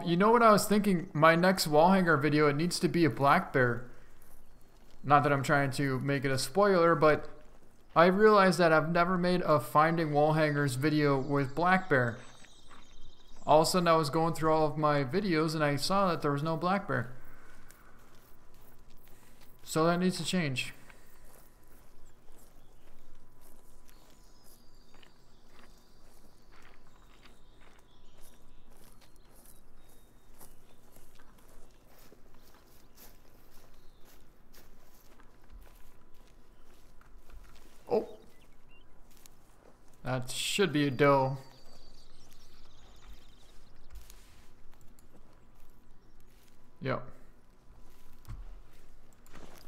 You know what I was thinking? My next wall hanger video, it needs to be a black bear. Not that I'm trying to make it a spoiler, but I realized that I've never made a finding wall hangers video with black bear. All of a sudden I was going through all of my videos and I saw that there was no black bear. So that needs to change. That should be a doe. Yep.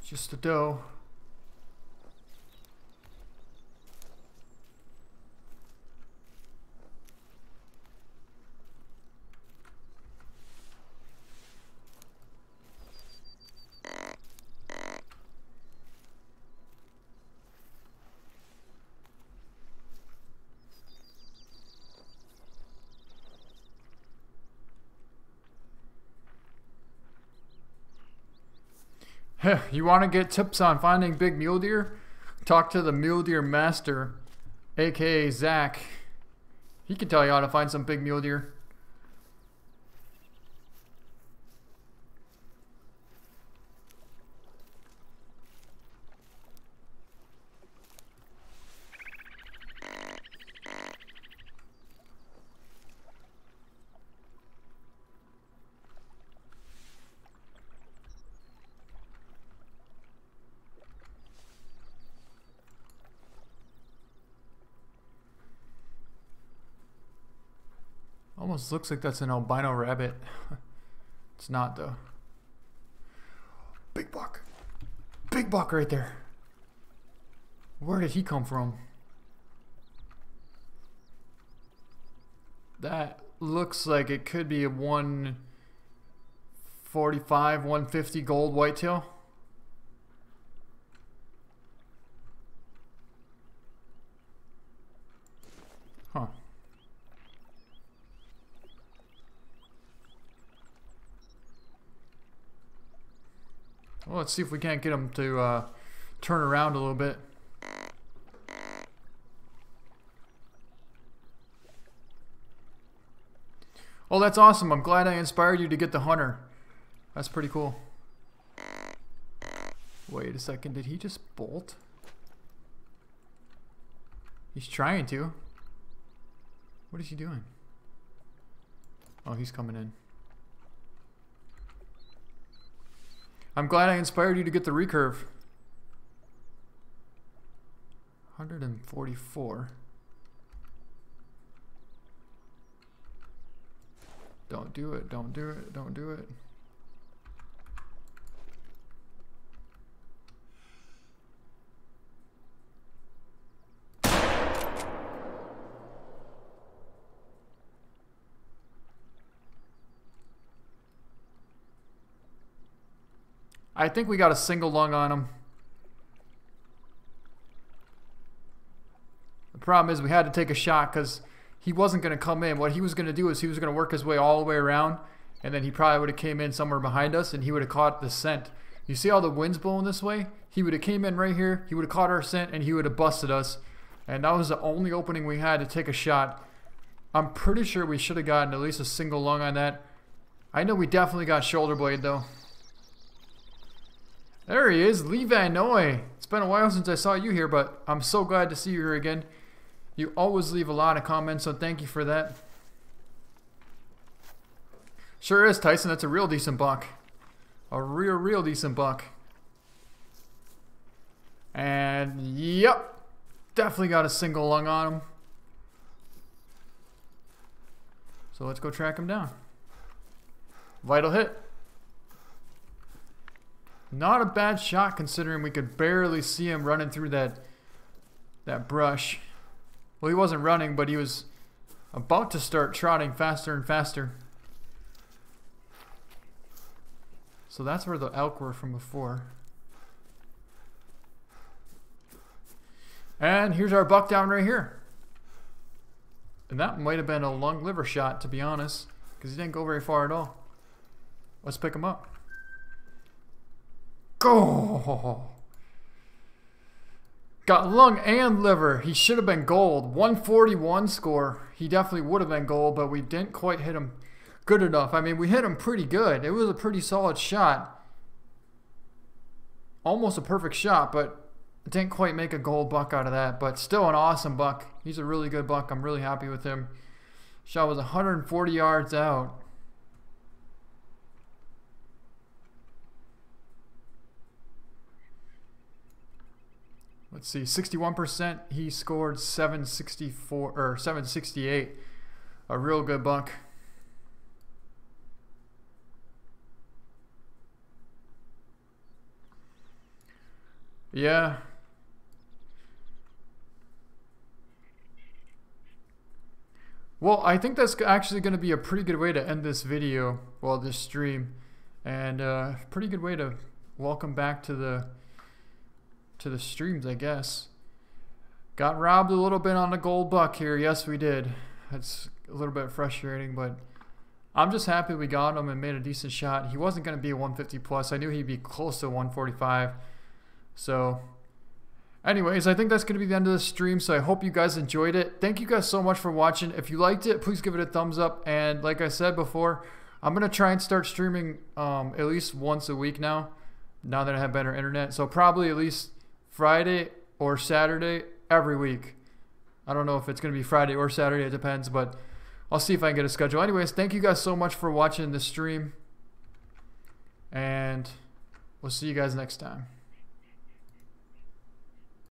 Just a doe. You want to get tips on finding big mule deer? Talk to the mule deer master, aka Zach. He can tell you how to find some big mule deer. Almost looks like that's an albino rabbit. It's not though. Big buck. Big buck right there. Where did he come from? That looks like it could be a 145, 150 gold whitetail. Huh. Well, let's see if we can't get him to turn around a little bit. Oh, that's awesome. I'm glad I inspired you to get the hunter. That's pretty cool. Wait a second. Did he just bolt? He's trying to. What is he doing? Oh, he's coming in. I'm glad I inspired you to get the recurve. 144. Don't do it, don't do it, don't do it. I think we got a single lung on him. The problem is we had to take a shot because he wasn't going to come in. What he was going to do is he was going to work his way all the way around, and then he probably would have came in somewhere behind us, and he would have caught the scent. You see how the wind's blowing this way? He would have came in right here, he would have caught our scent, and he would have busted us. And that was the only opening we had to take a shot. I'm pretty sure we should have gotten at least a single lung on that. I know we definitely got shoulder blade though. There he is, Lee Van Noy. It's been a while since I saw you here, but I'm so glad to see you here again. You always leave a lot of comments, so thank you for that. Sure is, Tyson. That's a real decent buck. A real decent buck. And, yep. Definitely got a single lung on him. So let's go track him down. Vital hit. Not a bad shot considering we could barely see him running through that brush. Well, he wasn't running, but he was about to start trotting faster and faster. So that's where the elk were from before. And here's our buck down right here. And that might have been a lung liver shot, to be honest, because he didn't go very far at all. Let's pick him up. Go! Got lung and liver. He should have been gold. 141 score. He definitely would have been gold, but we didn't quite hit him good enough. I mean, we hit him pretty good. It was a pretty solid shot. Almost a perfect shot, but didn't quite make a gold buck out of that. But still an awesome buck. He's a really good buck. I'm really happy with him. Shot was 140 yards out. let's see, 61%. He scored 764 or 768. A real good buck. Yeah. Well, I think that's actually going to be a pretty good way to end this video, well, this stream, and pretty good way to welcome back to the streams, I guess. Got robbed a little bit on the gold buck here. Yes, we did. That's a little bit frustrating, but I'm just happy we got him and made a decent shot. He wasn't going to be a 150 plus. I knew he'd be close to 145. So anyways, I think that's going to be the end of the stream, so I hope you guys enjoyed it. Thank you guys so much for watching. If you liked it, please give it a thumbs up. And like I said before, I'm going to try and start streaming at least once a week now that I have better internet. So probably at least Friday or Saturday every week. I don't know if it's going to be Friday or Saturday. It depends, but I'll see if I can get a schedule. Anyways, thank you guys so much for watching this stream, and we'll see you guys next time.